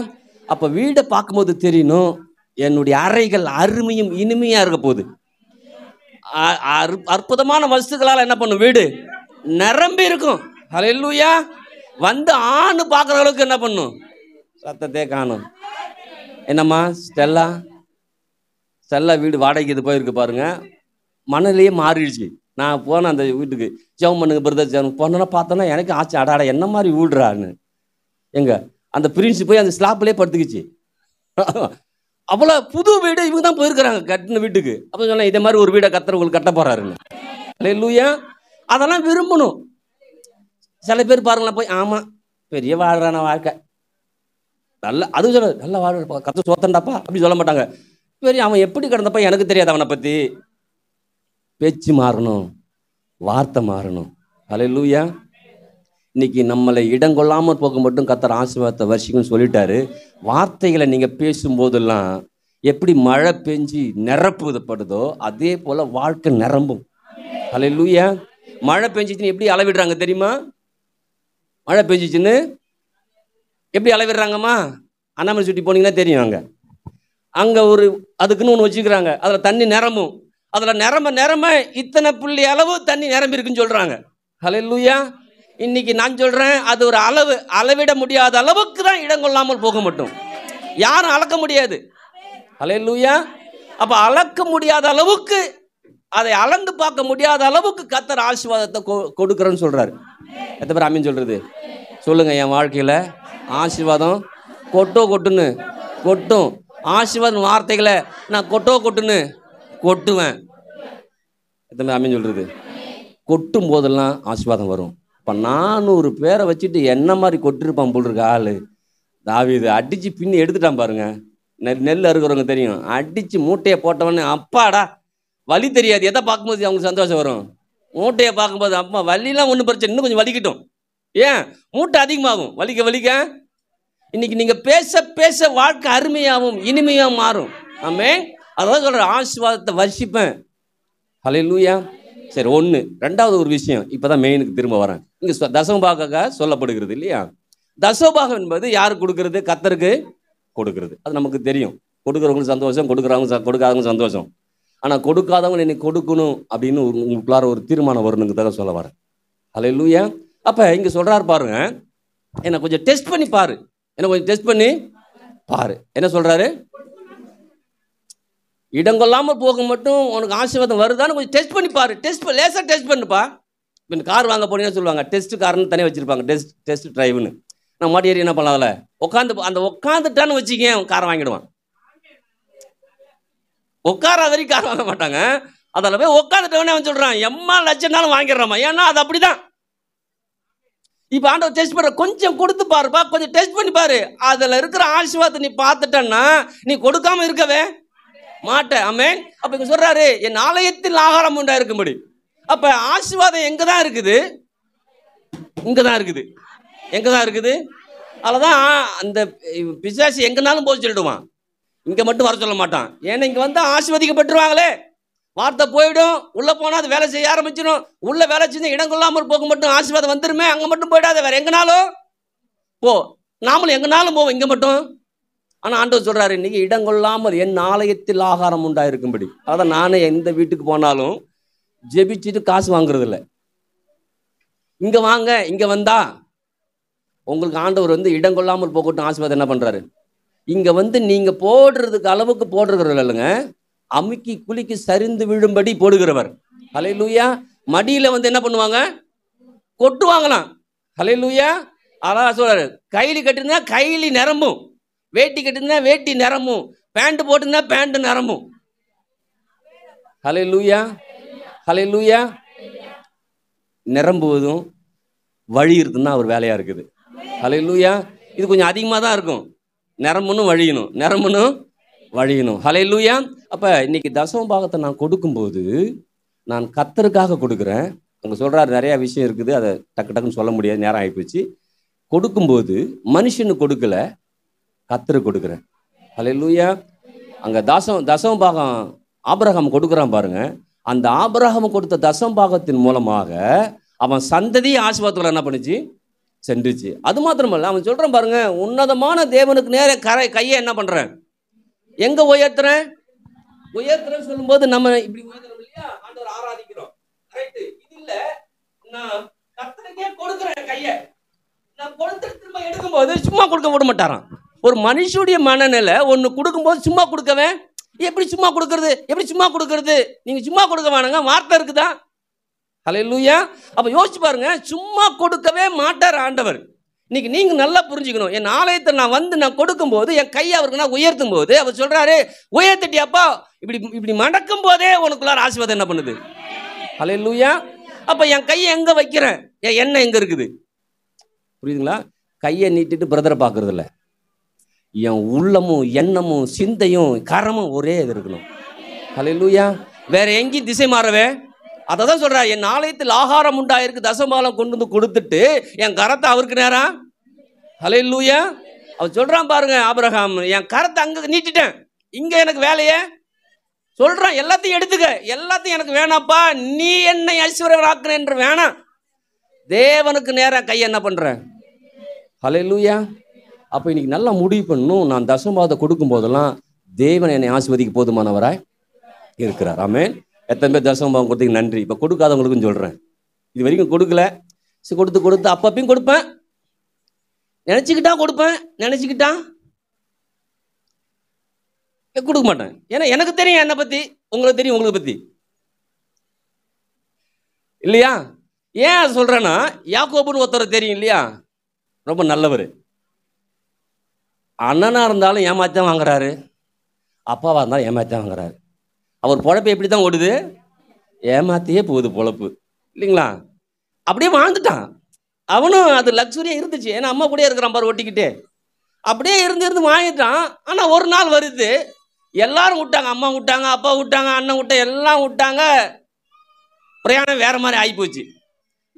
அப்ப வீடை பார்க்கும்போது தெரியணும், என்னுடைய அறைகள் அருமையும் இனிமையா இருக்க போகுது. அற்புதமான வஸ்துக்களால் என்ன பண்ணும்? வீடு நிரம்பி இருக்கும். ஹல்லேலூயா. வந்து ஆணு பார்க்குற அளவுக்கு என்ன பண்ணும்? சத்தத்தை காணும். என்னம்மா ஸ்டெல்லா வீடு வாடகைக்கு இது போயிருக்கு பாருங்க, மனநிலையே மாறிடுச்சு. நான் போனேன் அந்த வீட்டுக்கு, ஜெபம் பண்ணுங்க பிரதர் போனோன்னா பார்த்தோன்னா எனக்கு ஆச்சு, அடாடா என்ன மாதிரி வீடுறான்னு. எங்க அந்த பிரின்ஸ் போய் அந்த ஸ்லாப்லேயே படுத்துக்குச்சு. அவ்வளோ புது வீடு இவங்க தான் போயிருக்கிறாங்க கட்டின வீட்டுக்கு. அப்போ சொன்னா இதே மாதிரி ஒரு வீடை கர்த்தர் உங்களுக்கு கட்ட போறாருன்னு. ஹல்லேலூயா. அதெல்லாம் விரும்பணும். சில பேர் பாருங்களேன், போய் ஆமா பெரிய வாழ்றான வாழ்க்கை நல்ல, அது சொல்ல நல்லா வாழ் கர்த்தர் சோத்தண்டாப்பா அப்படி சொல்ல மாட்டாங்க. பெரிய அவன் எப்படி கிடந்தப்பா எனக்கு தெரியாது, அவனை பத்தி. பேச்சு மாறணும், வார்த்தை மாறணும். ஹல்லேலூயா. இன்னைக்கு நம்மளை இடங்கொள்ளாமல் போக மட்டும் கர்த்தர் ஆசீர்வாதத்தை வர்ஷிக்குன்னு சொல்லிட்டாரு. வார்த்தைகளை நீங்க பேசும்போதெல்லாம் எப்படி மழை பெஞ்சு நிரப்புதப்படுதோ அதே போல வாழ்க்கை நிரம்பும். ஹல்லேலூயா. மழை பெஞ்சிச்சுன்னு எப்படி அளவிடுறாங்க தெரியுமா? மழை பெஞ்சிச்சுன்னு எப்படி அளவிடுறாங்கம்மா? அண்ணாமலை சுட்டி போனீங்கன்னா தெரியும். அங்க அங்கே அதுக்குன்னு ஒன்று வச்சுக்கிறாங்க. அதில் தண்ணி நிரம்பும். அதில் நிரம்ப இத்தனை புள்ளி அளவு தண்ணி நிரம்பி இருக்குன்னு சொல்கிறாங்க. ஹல்லேலூயா. இன்னைக்கு நான் சொல்கிறேன், அது ஒரு அளவிட முடியாத அளவுக்கு தான் இடங்கொள்ளாமல் போக மட்டும். யாரும் அளக்க முடியாது. ஹல்லேலூயா. அப்போ அளக்க முடியாத அளவுக்கு, அதை அளந்து பார்க்க முடியாத அளவுக்கு கர்த்தர் ஆசீர்வாதத்தை கொடுக்குறேன்னு சொல்கிறாரு. எத்தனை பேர் ஆமீன் சொல்கிறது? சொல்லுங்கள். என் வாழ்க்கையில் ஆசீர்வாதம் கொட்டுன்னு கொட்டும். ஆசீர்வாதம் வார்த்தைகளை நான் கொட்டுன்னு கொட்டுவேன். எத்தனை பேர் ஆமீன் சொல்கிறது? கொட்டும் போதெல்லாம் ஆசீர்வாதம் வரும். இப்போ 400 பேரை வச்சுட்டு என்ன மாதிரி கொட்டிருப்பான் போல் இருக்க ஆள் தாவீது. அடித்து பின்னி எடுத்துட்டான் பாருங்க. நெல் அறுக்கிறவங்க தெரியும். அடித்து மூட்டையை போட்டவொடனே அப்பாடா வலி தெரியாது. எதை பார்க்கும்போது அவங்களுக்கு சந்தோஷம் வரும்? மூட்டையை பார்க்கும்போது அப்பா வலிலாம் ஒன்றும் பிரச்சனை, இன்னும் கொஞ்சம் வலிக்கட்டும். ஏன்? மூட்டை அதிகமாகும். வலிக்க இன்னைக்கு நீங்கள் பேச வாழ்க்கை அருமையாகவும் இனிமையாக மாறும். ஆமென். அதான் சொல்கிற ஆசீர்வாதத்தை வர்ஷிப்பேன். ஹல்லேலூயா. சரி, ஒன்று. ரெண்டாவது ஒரு விஷயம், இப்போ தான் மெயினுக்கு திரும்ப வரேன். இங்கே தசமபாக சொல்லப்படுகிறது இல்லையா? தசமபாகம் என்பது யாருக்கு கொடுக்கறது? கர்த்தருக்கு கொடுக்கறது. அது நமக்கு தெரியும். கொடுக்குறவங்களுக்கு சந்தோஷம், கொடுக்காதவங்க சந்தோஷம். ஆனால் கொடுக்காதவங்க இன்னைக்கு கொடுக்கணும் அப்படின்னு உங்களுக்குள்ளார ஒரு தீர்மானம் வரணுங்க தான் சொல்ல வரேன். ஹல்லேலூயா. அப்போ இங்கே சொல்கிறாரு பாருங்க, என்னை கொஞ்சம் டெஸ்ட் பண்ணி பாரு. என்ன சொல்கிறாரு? இடங்கொள்ளாமல் போக மட்டும் உனக்கு ஆசீர்வாதம் வருதான்னு கொஞ்சம் டெஸ்ட் பண்ணி பாரு. லேசாக டெஸ்ட் பண்ணுப்பா. இப்போ கார் வாங்க போனீங்கன்னா சொல்லுவாங்க, டெஸ்ட் கார்னு தனியாக வச்சுருப்பாங்க. டெஸ்ட் டிரைவ்னு. நான் மாட்டி ஏறி என்ன பண்ணலாம்? அதில் உட்காந்துட்டான்னு வச்சுக்கேன், காரை வாங்கிடுவான். உட்கார வரைக்கும் கார் வாங்க மாட்டாங்க. அதில் போய் உட்காந்துட்டவனே அவன் சொல்கிறான், எம்மா லட்சம்னாலும் வாங்கிடுறாமா. ஏன்னா அது அப்படி தான். இப்போ ஆண்டவர் டெஸ்ட் பண்ணுற, கொஞ்சம் கொடுத்து பாருப்பா, கொஞ்சம் டெஸ்ட் பண்ணி பாரு. அதில் இருக்கிற ஆசீர்வாதத்தை நீ பார்த்துட்டன்னா நீ கொடுக்காம இருக்கவே மாட்டேன். ஆமென். அப்போ இங்கே சொல்கிறாரு, என் ஆலயத்தில் ஆகாரம் உண்டா இருக்கும்படி. அப்போ ஆசீர்வாதம் எங்கே தான் இருக்குது? இங்கே தான் இருக்குது. அதில் தான் அந்த பிசாசு எங்கேனாலும் போய் சொல்லிடுவான், இங்கே மட்டும் வர சொல்ல மாட்டான். ஏன்னா இங்கே வந்து ஆசீர்வதிக்கப்பட்டுருவாங்களே, வார்த்தை போயிடும். உள்ளே போனால் அது வேலை செய்ய ஆரம்பிச்சிடும். உள்ளே வேலை செஞ்சு இடம் கொள்ளாமல் போக மட்டும் ஆசீர்வாதம் வந்துருமே. அங்கே மட்டும் போயிடாத, வேறு எங்கேனாலும் போ. நாமளும் எங்கேனாலும் போவோம், இங்கே மட்டும். ஆனால் ஆண்டவர் சொல்கிறாரு, இன்றைக்கி இடம் கொள்ளாமல் என் ஆலயத்தில் ஆகாரம் உண்டாயிருக்கும்படி. அதான் நானே எந்த வீட்டுக்கு போனாலும் ஜெபிச்சுட்டு காசு வாங்குறது இல்லை. இங்கே வாங்க, இங்கே வந்தா உங்களுக்கு ஆண்டவர் வந்து இடம் கொள்ளாமல் போகட்டும் ஆசீர்வாதம் என்ன பண்ணுறாரு? இங்கே வந்து நீங்கள் போடுறதுக்கு அளவுக்கு போடுறவர் இல்லைங்க, அமுக்கி குலுக்கி சரிந்து விழும்படி போடுகிறவர். ஹல்லேலூயா. மடியில் வந்து என்ன பண்ணுவாங்க? கொட்டுவாங்களாம். ஹல்லேலூயா. அதான் சொல்கிறாரு, கைலி கட்டிருந்தா கைலி நிரம்பும், வேட்டி கட்டிருந்தா வேட்டி நிரம்பும், பேண்ட் போட்டிருந்தா பேண்ட் நிரம்பும். ஹல்லேலூயா. நிரம்புவதும் வழி இருக்குன்னா அவர் வேலையாக இருக்குது. ஹல்லேலூயா. இது கொஞ்சம் அதிகமாக தான் இருக்கும். நிரம்பணும் வழியணும். ஹல்லேலூயா. அப்போ இன்னைக்கு தசம பாகத்தை நான் கொடுக்கும்போது நான் கர்த்தருக்காக கொடுக்குறேன். அவங்க சொல்கிறாரு நிறையா விஷயம் இருக்குது, அதை டக்குன்னு சொல்ல முடியாது, நேரம் ஆகிப்போச்சு. கொடுக்கும்போது மனுஷனுக்கு கொடுக்கல, கர்த்தருக்கு கொடுக்குறேன். ஹல்லேலூயா. அங்கே தசம பாகம் ஆபிரகாம் கொடுக்குறான் பாருங்க. அந்த ஆபிரகாம் கொடுத்த தசம பாகத்தின் மூலமாக அவன் சந்ததி ஆசீர்வாதத்தில் என்ன பண்ணுச்சு? சென்றுச்சு. அது மாத்திரமல்ல, அவன் சொல்கிறான் பாருங்க, உன்னதமான தேவனுக்கு நேர கையை என்ன பண்ணுறேன்? எங்கே உயர்த்துறேன் சொல்லும்போது நம்ம இப்படி உயர்த்துறோம் இல்லையா? ஆண்டவர் ஆராதிக்கிறோம். ரைட்டு. இது இல்லை, நான் கர்த்தருக்கே கொடுக்குறேன் கையை. நான் கொடுத்து திரும்ப எடுக்கும்போது சும்மா கொடுக்க விட மாட்டாரான். ஒரு மனுஷனுடைய மனநிலை ஒன்று கொடுக்கும்போது சும்மா கொடுக்கவே, எப்படி சும்மா கொடுக்கறது? நீங்கள் சும்மா கொடுக்க வேணாங்க, வார்த்தை இருக்குதா? ஹல்லேலூயா. அப்போ யோசிச்சு பாருங்க, சும்மா கொடுக்கவே மாட்டார் ஆண்டவர். இன்னைக்கு நீங்கள் நல்லா புரிஞ்சுக்கணும். என் ஆலயத்தை நான் கொடுக்கும்போது என் கையை அவருக்கு நான் உயர்த்தும் போது அவர் சொல்கிறாரு, உயர்த்திட்டியாப்பா, இப்படி மடக்கும் போதே உனக்குள்ளார ஆசீர்வாதம் என்ன பண்ணுது? ஹல்லேலூயா. அப்போ என் கையை எங்கே வைக்கிறேன்? என் எண்ணம் எங்கே இருக்குது? புரியுதுங்களா? கையை நீட்டிட்டு பிரதரை பார்க்கறது இல்லை. என் உள்ளமும் எண்ணமும் சிந்தையும் கரமும் ஒரே இது இருக்கணும். ஹல்லேலூயா. வேற எங்கேயும் திசை மாறவே. அதை தான் சொல்கிறா, என் ஆலயத்தில் ஆகாரம் உண்டாயிருக்கு, தசமாலம் கொண்டு வந்து கொடுத்துட்டு என் கரத்தை அவருக்கு நேரா. ஹல்லேலூயா. அவர் சொல்கிறான் பாருங்க, ஆபிரகாம், என் கரத்தை அங்கே நீட்டிட்டேன், இங்கே எனக்கு வேலையே சொல்கிறான், எல்லாத்தையும் எடுத்துக்க, எல்லாத்தையும் எனக்கு வேணாப்பா, நீ என்னை ஐஸ்வர்யராக்குற என்று வேணாம், தேவனுக்கு நேராக கையை என்ன பண்ணுறேன்? ஹல்லேலூயா. அப்போ இன்னைக்கு நல்லா முடிவு பண்ணணும், நான் தசமாவதை கொடுக்கும் போதெல்லாம் தேவன் என்னை ஆசீர்வதிக்க போதுமானவராய் இருக்கிறார். ஆமென். எத்தனை பேர் தசமபாகம் கொடுத்தீங்க? நன்றி. இப்போ கொடுக்காதவங்களுக்கும் சொல்கிறேன், இது வரைக்கும் கொடுக்கல, கொடுத்து அப்பப்பையும் கொடுப்பேன், நினச்சிக்கிட்டா கொடுப்பேன், நினச்சிக்கிட்டா கொடுக்க மாட்டேன். ஏன்னா எனக்கு தெரியும் என்னை பற்றி, உங்களுக்கு தெரியும் உங்களை பற்றி, இல்லையா? ஏன் அதை சொல்கிறேன்னா, யாக்கோபுன்னு ஒருத்தர் தெரியும் இல்லையா, ரொம்ப நல்லவர். அண்ணனாக இருந்தாலும் ஏமாத்தான் வாங்குறாரு, அப்பாவாக இருந்தாலும் ஏமாத்தான் வாங்குறாரு. அவர் பொழப்பு எப்படி தான் ஓடுது? ஏமாத்தியே போகுது பொழப்பு, இல்லைங்களா? அப்படியே வாழ்ந்துட்டான் அவனும். அது லக்ஸுரியாக இருந்துச்சு, ஏன்னா அம்மா கூட இருக்கிறான் பாரு ஒட்டிக்கிட்டே, அப்படியே இருந்து வாங்கிட்டான். ஆனால் ஒரு நாள் வருது, எல்லாரும் விட்டாங்க, அம்மா விட்டாங்க, அப்பா விட்டாங்க, அண்ணன் விட்டாங்க, எல்லாம் விட்டாங்க. பிரயாணம் வேற மாதிரி ஆகிப்போச்சு.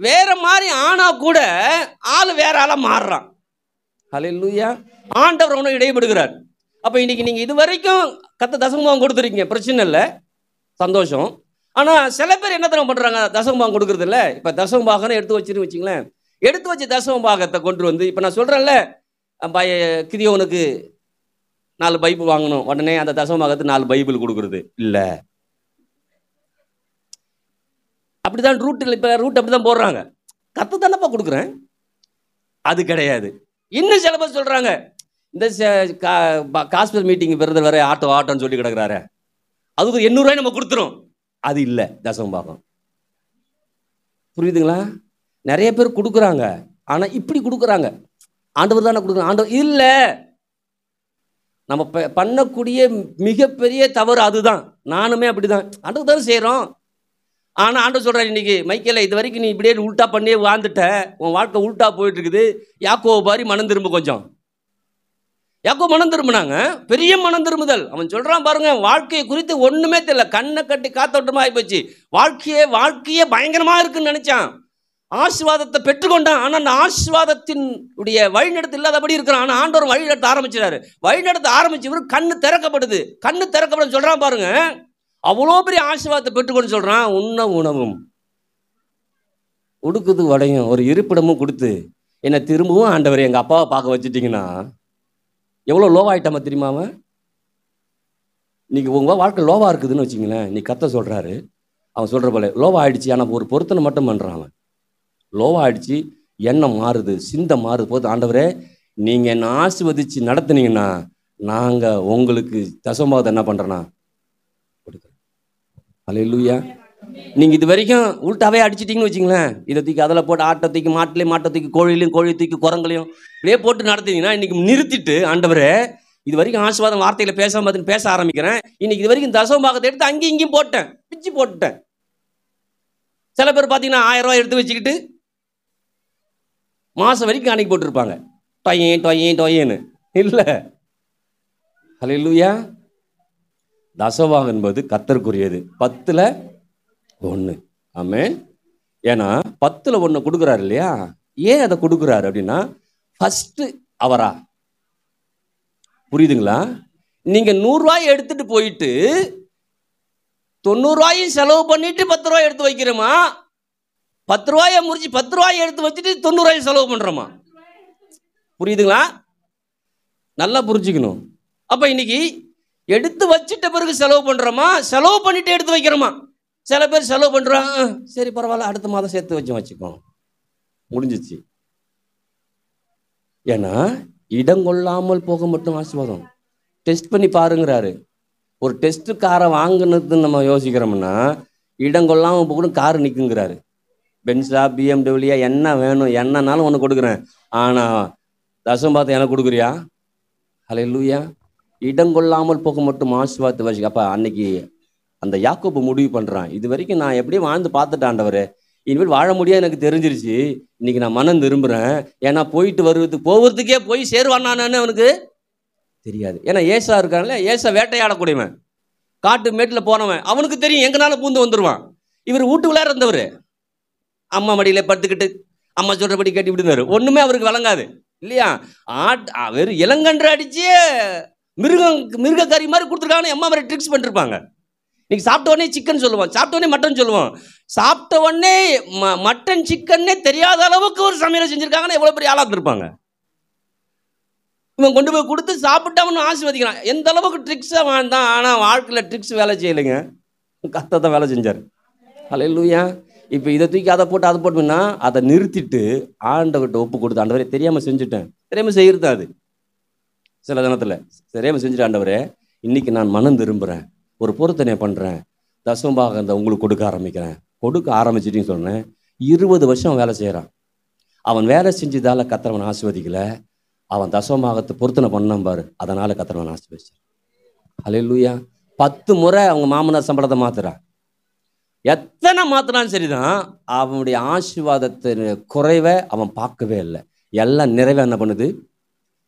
வேற மாதிரி ஆனா கூட ஆள் வேற ஆளா மாறுறான். ஹல்லேலூயா. ஆண்டவர் அவனை இடைப்படுகிறார். அப்போ இன்னைக்கு நீங்கள் இது வரைக்கும் தசமபாகம் கொடுத்துருக்கீங்க, பிரச்சனை இல்லை, சந்தோஷம். ஆனால் சில பேர் என்ன தரம் பண்ணுறாங்க, தசமபாகம் கொடுக்குறது இல்லை. இப்போ தசமபாகம்னு எடுத்து வச்சுன்னு வச்சிங்களேன், எடுத்து வச்சு தசமபாகத்தை கொண்டு வந்து, இப்போ நான் சொல்கிறேன்ல, கிதியோனுக்கு 4 பைபிள் வாங்கணும், உடனே அந்த தசமபாகத்துக்கு 4 பைபிள் கொடுக்குறது இல்லை. அப்படிதான் ரூட்டில், இப்போ ரூட் அப்படி தான் போடுறாங்க, கற்று தானப்பா கொடுக்குறேன், அது கிடையாது. இன்னும் சில பேர் சொல்கிறாங்க, இந்த காஸ்பல் மீட்டிங் பிறகு வர ஆட்டோன்னு சொல்லி கிடக்குறாரு, அதுக்கு 800 நம்ம கொடுத்துரும், அது இல்லை தசமபாகம். புரியுதுங்களா? நிறைய பேர் கொடுக்குறாங்க, ஆனால் இப்படி கொடுக்குறாங்க, ஆண்டவர் தானே கொடுக்குறாங்க, ஆண்டவர் இல்லை. நம்ம பண்ணக்கூடிய மிகப்பெரிய தவறு அதுதான். நானுமே அப்படிதான், ஆண்டவர் தானே செய்கிறோம். ஆனால் ஆண்டவர் சொல்கிறார் இன்னைக்கு, மைக்கேல இது வரைக்கும் நீ இப்படியே உல்ட்டா பண்ணியே வாழ்ந்துட்ட, உன் வாழ்க்கை உல்ட்டா போயிட்டு இருக்குது, யாக்கோபு பாரி மனம் திரும்ப. கொஞ்சம் யாக்கோபு மனம் திரும்பினாங்க, பெரிய மனம் திரும்புதல். அவன் சொல்கிறான் பாருங்க, வாழ்க்கையை குறித்து ஒன்றுமே தெரியல, கண்ணை கட்டி காத்தோட்டமாக ஆகிப்போச்சு, வாழ்க்கையே பயங்கரமாக இருக்குன்னு நினச்சான், ஆசீர்வாதத்தை பெற்றுக்கொண்டான். ஆனால் அந்த ஆசீர்வாதத்தின் உடைய வழிநடத்து இல்லாதபடி இருக்கிறான். ஆனால் ஆண்டவர் வழிநடத்த ஆரம்பிச்சிடாரு. வழிநடத்த ஆரம்பிச்சவர் கண்ணு திறக்கப்படுது, கண்ணு திறக்கப்படுன்னு சொல்கிறான் பாருங்க. அவ்வளோ பெரிய ஆசீர்வாதத்தை பெற்றுக்கொண்டு சொல்கிறான், உண்ண உணவும் உடுக்குது வடையும் ஒரு இருப்பிடமும் கொடுத்து என்னை திரும்பவும் ஆண்டவர் எங்கள் அப்பாவை பார்க்க வச்சுட்டிங்கன்னா எவ்வளோ லோவாயிட்டாம தெரியுமா? அவன் இன்னைக்கு உங்கள் வாழ்க்கை லோவாக இருக்குதுன்னு வச்சிங்களேன், நீ கத்த சொல்கிறாரு, அவன் சொல்கிற போல லோவா ஆயிடுச்சு. ஆனால் ஒரு பொருத்தனை மட்டும் பண்ணுறான் அவன், லோவா ஆயிடுச்சு, எண்ணம் மாறுது, சிந்தை மாறுது. போது ஆண்டவரே நீங்கள் என்னை ஆசீர்வதிச்சு நடத்துனீங்கன்னா நாங்கள் உங்களுக்கு தசமபாகத்தை என்ன பண்ணுறேன்னா கொடுக்குறேன். அல்லேலூயா. நீங்கள் இது வரைக்கும் உள்டாவே அடிச்சிட்டிங்கன்னு வச்சிங்களேன், இதை தூக்கி அதில் போட்டு ஆட்டை தூக்கி மாட்டை தூக்கி கோழிலையும், கோழி தூக்கி குரங்களையும் இப்படியே போட்டு நடத்திங்கன்னா, இன்றைக்கி நிறுத்திட்டு ஆண்டவரே இது வரைக்கும் ஆசீர்வாதம் வார்த்தையில் பேச ஆரம்பிக்கிறேன், இன்னைக்கு இது வரைக்கும் தசமபாகத்தை எடுத்து அங்கேயும் இங்கேயும் போட்டேன், பிச்சு போட்டுட்டேன். சில பேர் பார்த்தீங்கன்னா 1000 ரூபாய் எடுத்து வச்சுக்கிட்டு மாதம் வரைக்கும் அன்னைக்கு போட்டுருப்பாங்க, டொயேன்னு இல்லை. அல்லேலூயா. தசமபாகம் என்பது கர்த்தருக்குரியது, 10ல் 1. ஆமென். ஏன்னா 10ல் 1 கொடுக்குறாரு இல்லையா? ஏன் அதை கொடுக்குறாரு அப்படின்னா, ஃபஸ்ட்டு அவரா, புரியுதுங்களா? நீங்கள் 100 ரூபாய் எடுத்துட்டு போயிட்டு 90 ரூபாயும் செலவு பண்ணிட்டு 10 ரூபாய் எடுத்து வைக்கிறோமா, 10 ரூபாயை முறிச்சு 10 ரூபாயை எடுத்து வச்சுட்டு 90 ரூபாய் செலவு பண்ணுறோமா? புரியுதுங்களா? நல்லா புரிஞ்சுக்கணும். அப்போ இன்னைக்கு எடுத்து வச்சுட்ட பிறகு செலவு பண்ணுறோமா, செலவு பண்ணிட்டு எடுத்து வைக்கிறோமா? சில பேர் செலவு பண்ணுறாங்க, சரி பரவாயில்ல அடுத்த மாதம் சேர்த்து வச்சுக்கோ, முடிஞ்சிச்சு. ஏன்னா இடங்கொள்ளாமல் போக மட்டும் ஆசீர்வாதம். டெஸ்ட் பண்ணி பாருங்கிறாரு. ஒரு டெஸ்ட்டு காரை வாங்கினதுன்னு நம்ம யோசிக்கிறோம்னா, இடங்கொள்ளாமல் போகணும் கார் நிற்குங்கிறாரு. பென்ஸா BMW என்ன வேணும், என்னன்னாலும் ஒன்று கொடுக்குறேன், ஆனால் தசமபாகத்தை எனக்கு கொடுக்குறியா? அல்லேலூயா. இடங்கொள்ளாமல் போக மட்டும் ஆசீர்வாதத்தை வச்சுக்க. அப்போ அன்னைக்கு அந்த யாக்கோபு முடிவு பண்ணுறான், இது வரைக்கும் நான் எப்படியும் வாழ்ந்து பார்த்துட்டேன் ஆண்டவரே, இனிமேல் வாழ முடியாது எனக்கு தெரிஞ்சிருச்சு, இன்னைக்கு நான் மனம் திரும்புகிறேன். ஏன்னா போகிறதுக்கே போய் சேருவானான்னு அவனுக்கு தெரியாது. ஏன்னா ஏசா இருக்கான்ல, ஏசா வேட்டையாடக்கூடியவன், காட்டு மேட்டில் போனவன், அவனுக்கு தெரியும் எங்கனால பூந்து வந்துடுவான். இவர் வீட்டுக்குள்ளார இருந்தவர், அம்மா மடியில் படுத்துக்கிட்டு அம்மா சொல்கிறபடி கட்டி விடுவார், ஒன்றுமே அவருக்கு வழங்காது இல்லையா? வெறும் இளங்கன்று அடிச்சு மிருக கறி மாதிரி கொடுத்துருக்காங்கன்னு அம்மா மாதிரி ட்ரிக்ஸ் பண்ணிருப்பாங்க. இன்னைக்கு சாப்பிட்ட உடனே சிக்கன் சொல்லுவான், சாப்பிட்ட உடனே மட்டன் சொல்லுவான், சாப்பிட்ட உடனே மட்டன் சிக்கன்னே தெரியாத அளவுக்கு ஒரு சமையலை செஞ்சுருக்காங்கன்னா எவ்வளோ பெரிய ஆளாக இருந்திருப்பாங்க. இவன் கொண்டு போய் கொடுத்து சாப்பிட்டாமனு ஆசீர்வதிக்கிறான். எந்த அளவுக்கு ட்ரிக்ஸாக வாழ்ந்தான். ஆனால் வாழ்க்கையில் ட்ரிக்ஸ் வேலை செய்யலைங்க, கர்த்தர் தான் வேலை செஞ்சார். ஹல்லேலூயா. இப்போ இதை தூக்கி அதை போட்டு அதை போட்டுன்னா அதை நிறுத்திட்டு ஆண்டவர்கிட்ட ஒப்பு கொடுத்து, ஆண்டவரே தெரியாமல் செஞ்சுட்டேன், தெரியாமல் செய்கிறது அது சில தினத்தில் தெரியாமல் செஞ்சுட்டு, ஆண்டவரே இன்னைக்கு நான் மனம் திரும்புகிறேன், ஒரு பொருத்தனை பண்ணுறேன், தசமபாகம் இந்த உங்களுக்கு கொடுக்க ஆரம்பிக்கிறேன். கொடுக்க ஆரம்பிச்சிட்டின்னு சொன்னேன். 20 வருஷம் வேலை செய்கிறான். அவன் வேலை செஞ்சதால கர்த்தர் ஆசீர்வதிக்கலை, அவன் தசமபாகத்தை பொருத்தனை பண்ணான் பாரு, அதனால் கர்த்தர் ஆசீர்வதிச்சார். ஹல்லேலூயா. 10 முறை அவங்க மாமனார் சம்பளத்தை மாத்துறான். எத்தனை மாத்தினாலும் சரிதான், அவனுடைய ஆசீர்வாதத்தின் குறைவை அவன் பார்க்கவே இல்லை. எல்லாம் நிறைவே என்ன பண்ணுது.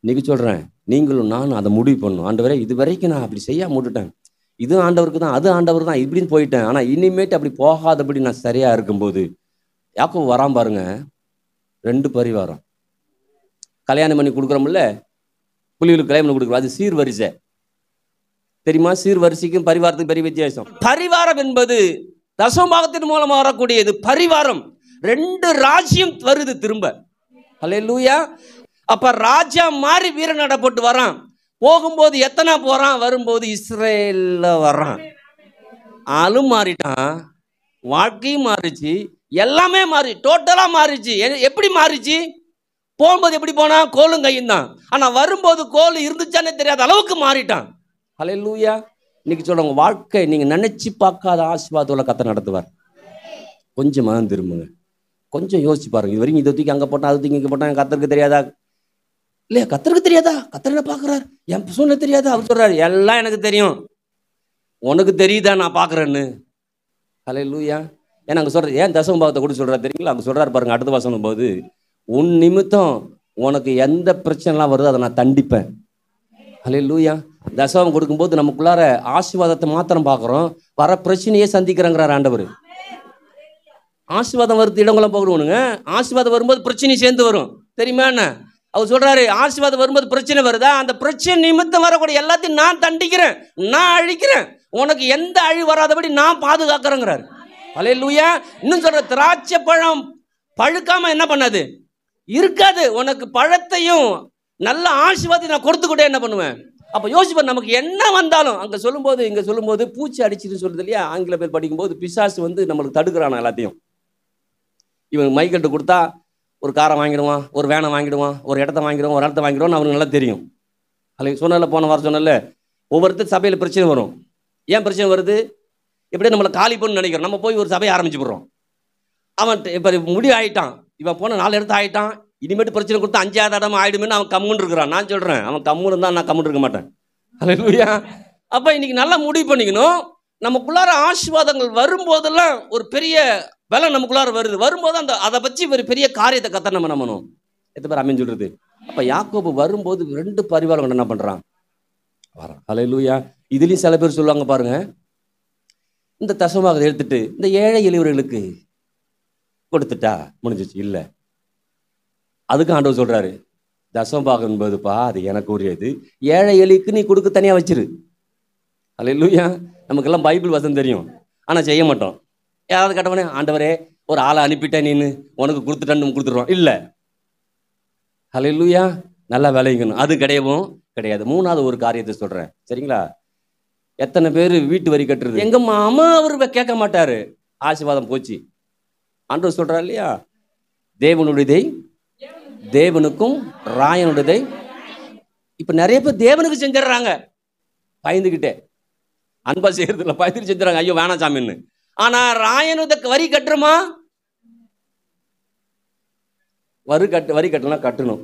இன்னைக்கு சொல்கிறேன், நீங்களும் நானும் அதை முடிவு பண்ணணும். ஆண்டவரே இது வரைக்கும் நான் அப்படி செய்ய விட்டுட்டேன், இது ஆண்டவருக்கு தான், அது ஆண்டவர் தான், இப்படின்னு போயிட்டேன். ஆனால் இனிமேட்டு அப்படி போகாதபடி நான் சரியாக இருக்கும்போது யாக்கோபு வரான் பாருங்க. 2 பரிவாரம் கல்யாணம் பண்ணி கொடுக்குறோம்ல, புள்ளிகளுக்கு கல்யாணம் பண்ணி கொடுக்குறோம், அது சீர்வரிசை தெரியுமா? சீர்வரிசைக்கும் பரிவாரத்துக்கும் பெரிய வித்தியாசம். பரிவாரம் என்பது தசமபாகத்தின் மூலமாக வரக்கூடியது. பரிவாரம் 2 ராஜ்யம் வருது திரும்ப. ஹல்லேலூயா. அப்ப ராஜா மாறி வீரன் நடப்பட்டு வரான். போகும்போது எத்தனை போறான், வரும்போது இஸ்ரேல்ல வர்றான். ஆளும் மாறிட்டான், வாழ்க்கையும் மாறிச்சு, எல்லாமே மாறி டோட்டலா மாறிச்சு. எப்படி மாறிச்சு? போகும்போது எப்படி போனா, கோலும் கையும் தான். ஆனா வரும்போது கோல் இருந்துச்சானே தெரியாத அளவுக்கு மாறிட்டான். ஹல்லேலூயா. இன்னைக்கு சொல்றவங்க வாழ்க்கை நீங்க நினைச்சு பார்க்காத ஆசீர்வாதத்தோட கர்த்தர் நடத்துவார். கொஞ்சம் மனம் திரும்புங்க, கொஞ்சம் யோசிச்சு பாருங்க. இது வரைக்கும் இதை தூக்கி அங்கே போட்டான், அது தூக்கி இங்கே போட்டான், கர்த்தருக்கு தெரியாதா? இல்லையா, கர்த்தருக்கு தெரியாதா? கர்த்தர் என்ன பார்க்குறாரு, என் சூழ்நிலை தெரியாதா? அவர் சொல்றாரு, எல்லாம் எனக்கு தெரியும், உனக்கு தெரியுதா நான் பார்க்குறேன்னு. ஹல்லேலூயா. ஏன்னா அங்கே சொல்றது, ஏன் தசமபாகத்தை கூட சொல்றாரு தெரியுங்களா? அங்கே சொல்றாரு பாருங்க, அடுத்த வசனம் போது, உன் நிமித்தம் உனக்கு எந்த பிரச்சனைலாம் வருதோ அதை நான் தண்டிப்பேன். ஹல்லேலூயா. தசமம் கொடுக்கும்போது நமக்குள்ளார ஆசீர்வாதத்தை மாத்திரம் பார்க்குறோம், வர பிரச்சனையே சந்திக்கிறேங்கிறார் ஆண்டவர். ஆசீர்வாதம் வருது இடங்களும் போகணுங்க. ஆசீர்வாதம் வரும்போது பிரச்சனை சேர்ந்து வரும், தெரியுமா என்ன? அவர் சொல்றாரு, ஆசீர்வாதம் வரும்போது பிரச்சனை வருதா, அந்த பிரச்சனை நிமித்தம் வரக்கூடிய எல்லாத்தையும் நான் தண்டிக்கிறேன், நான் அழிக்கிறேன், உனக்கு எந்த அழிவு வராதபடி நான் பாதுகாக்கிறேங்கிறார். ஹல்லேலூயா. இன்னும் சொல்ற, திராட்சை பழம் பழுக்காம என்ன பண்ணாது இருக்காது, உனக்கு பழத்தையும் நல்ல ஆசீர்வாதத்தை நான் கொடுத்துக்கிட்டே என்ன பண்ணுவேன். அப்போ யோசிப்பார், நமக்கு என்ன வந்தாலும் அங்கே சொல்லும்போது இங்கே சொல்லும்போது பூச்சி அடிச்சுன்னு சொல்லுது இல்லையா, ஆங்கில பேர் படிக்கும்போது பிசாசு வந்து நம்மளுக்கு தடுக்கிறானா எல்லாத்தையும். இவன் மைக்கெட்டு கொடுத்தா ஒரு காரை வாங்கிடுவான், ஒரு வேனை வாங்கிடுவான், ஒரு இடத்த வாங்கிடுவான், ஒரு இடத்த வாங்கிடுவான்னு அவனுக்கு நல்லா தெரியும். அல்ல சொன்னல, போன வாரம் சொன்னல, ஒவ்வொருத்தர் சபையில் பிரச்சனை வரும். ஏன் பிரச்சனை வருது? எப்படியே நம்மளை காலி பண்ணு நினைக்கிறோம், நம்ம போய் ஒரு சபையை ஆரம்பிச்சு போடுறோம். அவன் இப்போ முடிவு ஆகிட்டான், இவன் போன 4 இடத்த ஆகிட்டான், இனிமேட்டு பிரச்சனை கொடுத்தா 5ஆவது இடம் ஆயிடுமேன்னு அவன் கம்முன்னு இருக்கிறான். நான் சொல்கிறேன், அவன் கம்முன்னு இருந்தால் நான் கம்முன்னு இருக்க மாட்டேன். ஹல்லேலூயா. அப்போ இன்னைக்கு நல்லா முடிவு பண்ணிக்கணும். நமக்குள்ளார ஆசீர்வாதங்கள் வரும்போதெல்லாம் ஒரு பெரிய பலம் நமக்குள்ளார வருது. வரும்போது அந்த அதை பற்றி ஒரு பெரிய காரியத்தை கத்த நம்ம நம்பணும். எத்தனை பேர் அமைன்னு சொல்றது? அப்போ யாக்கோபு வரும்போது 2 பரிவாரம் என்ன பண்ணுறான், வரான். ஹல்லேலூயா. இதுலேயும் சில பேர் சொல்லுவாங்க பாருங்க, இந்த தசமபாகத்தை எடுத்துட்டு இந்த ஏழை எளியவர்களுக்கு கொடுத்துட்டா முடிஞ்சிச்சு. இல்லை, அதுக்கு ஆண்டவர் சொல்றாரு, தசமபாகம் என்பதுப்பா அது எனக்கு உரியது, ஏழை எளிக்கு நீ கொடுக்க தனியாக வச்சிரு. ஹல்லேலூயா. நமக்கெல்லாம் பைபிள் வசனம் தெரியும், ஆனால் செய்ய மாட்டோம். யாராவது கேட்டவனே, ஆண்டவரே ஒரு ஆளை அனுப்பிட்டேன், நீன்னு உனக்கு கொடுத்துட்டேன்னு கொடுத்துருவோம். இல்லை, ஹல்லேலூயா. நல்லா விளையங்கணும், அது கிடையாது. 3வது ஒரு காரியத்தை சொல்கிறேன், சரிங்களா? எத்தனை பேர் வீட்டு வரி கட்டுறது, எங்கள் மாமா அவர் கேட்க மாட்டார், ஆசீர்வாதம் போச்சு. ஆண்டவர் சொல்கிறார் இல்லையா, தேவனுடையதை தேவனுக்கும் ராயனுடையதை. இப்போ நிறைய பேர் தேவனுக்கு செஞ்சிடறாங்க பயந்துக்கிட்டே, அன்பா செய்யறதில்ல, பயந்துட்டு செஞ்சுறாங்க, ஐயோ வேணாம் சாமின்னு. ஆனால் ராயனுக்கு வரி கட்டுறோமா? வரி கட்டலாம், கட்டணும்.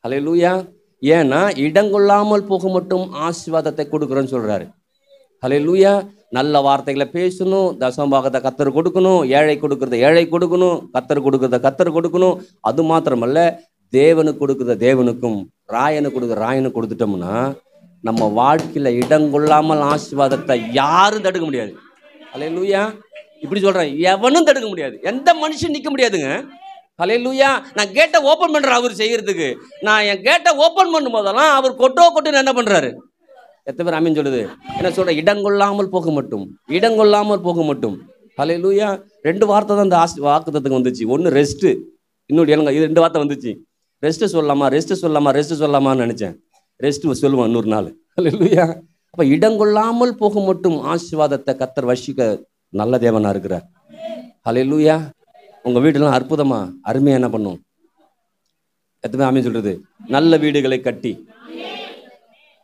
ஹல்லேலூயா. ஏன்னா இடங்கொள்ளாமல் போக மட்டும் ஆசீர்வாதத்தை கொடுக்குறேன்னு சொல்றாரு. ஹல்லேலூயா. நல்ல வார்த்தைகளை பேசணும், தசமபாகத்தை கர்த்தர் கொடுக்கணும், ஏழை கொடுக்கறத ஏழை கொடுக்கணும், கர்த்தர் கொடுக்கறத கர்த்தர் கொடுக்கணும். அது மாத்திரமல்ல, தேவனுக்கு கொடுக்கறத தேவனுக்கும், ராயனுக்கு கொடுக்குற ராயனுக்கு கொடுத்துட்டோம்னா நம்ம வாழ்க்கையில இடங்கொள்ளாமல் ஆசீர்வாதத்தை யாரும் தடுக்க முடியாது. ஹல்லேலூயா. இப்படி சொல்றேன், எவனும் தடுக்க முடியாது, எந்த மனுஷன் நிற்க முடியாதுங்க. ஹல்லேலூயா. நான் கேட்டை ஓப்பன் பண்றேன் அவர் செய்யறதுக்கு. நான் என் கேட்டை ஓப்பன் பண்ணும் போதெல்லாம் அவர் கொட்டுன்னு என்ன பண்றாரு? எத்தனை பேர் ஆமீன் சொல்லுது? என்ன சொல்ற? இடங்கொள்ளாமல் போக மட்டும், இடங்கொள்ளாமல் போக மட்டும். ஹல்லேலூயா. 2 வார்த்தை தான் இந்த வாக்குத்தத்தத்துக்கு வந்துச்சு. ஒன்று ரெஸ்ட், இன்னொரு இடங்க. இது 2 வார்த்தை வந்துச்சு. ரெஸ்ட்டு சொல்லலாமான்னு நினச்சேன். ரெஸ்ட்டு சொல்லுவேன் 100 நாள். அல்லேலூயா. அப்போ இடங்கொள்ளாமல் போக மட்டும் ஆசீர்வாதத்தை கர்த்தர் வர்ஷிக்க நல்ல தேவனாக இருக்கிறார். அல்லேலூயா. உங்கள் வீடெல்லாம் அற்புதமா அருமையாக என்ன பண்ணும்? எத்தனை ஆமென் சொல்றது? நல்ல வீடுகளை கட்டி.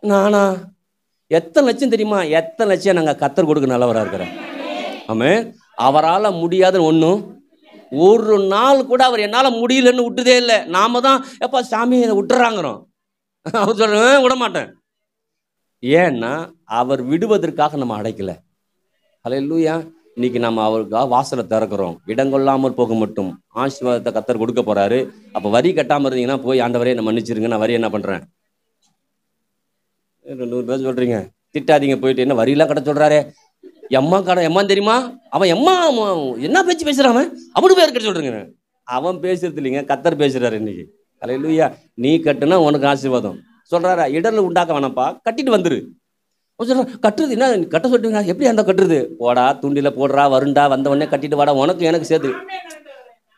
நானா எத்தனை லட்சம் தெரியுமா? எத்தனை லட்சம் நாங்கள் கர்த்தர் கொடுக்க நல்லவராக இருக்கிறேன். ஆமென். அவரால் முடியாத ஒன்றும் ஒரு நாள் கூட அவர் என்னால் முடியலன்னு விட்டுதே இல்லை. நாம தான் எப்பா சாமி விட்டுறாங்கிறோம். அவர் சொல்கிறேன் விட மாட்டேன். ஏன்னா அவர் விடுவதற்காக நம்ம அடைக்கலை. அல்லேலூயா. இன்னைக்கு நம்ம அவருக்காக வாசலை திறக்கிறோம். இடங்கொள்ளாமல் போக மட்டும் ஆசீர்வாதத்தை கர்த்தர் கொடுக்க போறாரு. அப்போ வரி கட்டாமல் இருந்தீங்கன்னா போய் ஆண்டவரே என்ன மன்னிச்சிருங்க, நான் வரி என்ன பண்ணுறேன். 200 பேர் சொல்கிறீங்க, திட்டாதீங்க. போயிட்டு என்ன வரியெல்லாம் கட்ட சொல்கிறாரே, எம்மா கடை எம்மான்னு தெரியுமா? அவன் எம்மா என்ன பேச்சு பேசுகிறான், அவன் அப்படி பேர் கட்ட சொல்கிறேங்க. அவன் பேசுறது இல்லைங்க, கர்த்தர் பேசுகிறாரு இன்னைக்கு. அல்லேலூயா. நீ கட்டுனா உனக்கு ஆசீர்வாதம் சொல்கிறாரா? இடர்ல உண்டாக்க வேணாம்ப்பா, கட்டிட்டு வந்துரு. சொல்கிறேன் கட்டுறது என்ன கட்ட சொல்லிட்டீங்களா? எப்படி அந்த கட்டுறது? போடா துண்டியில் போடுறா, வருண்டா, வந்த உடனே கட்டிட்டு வாடா, உனக்கு எனக்கு சேர்த்து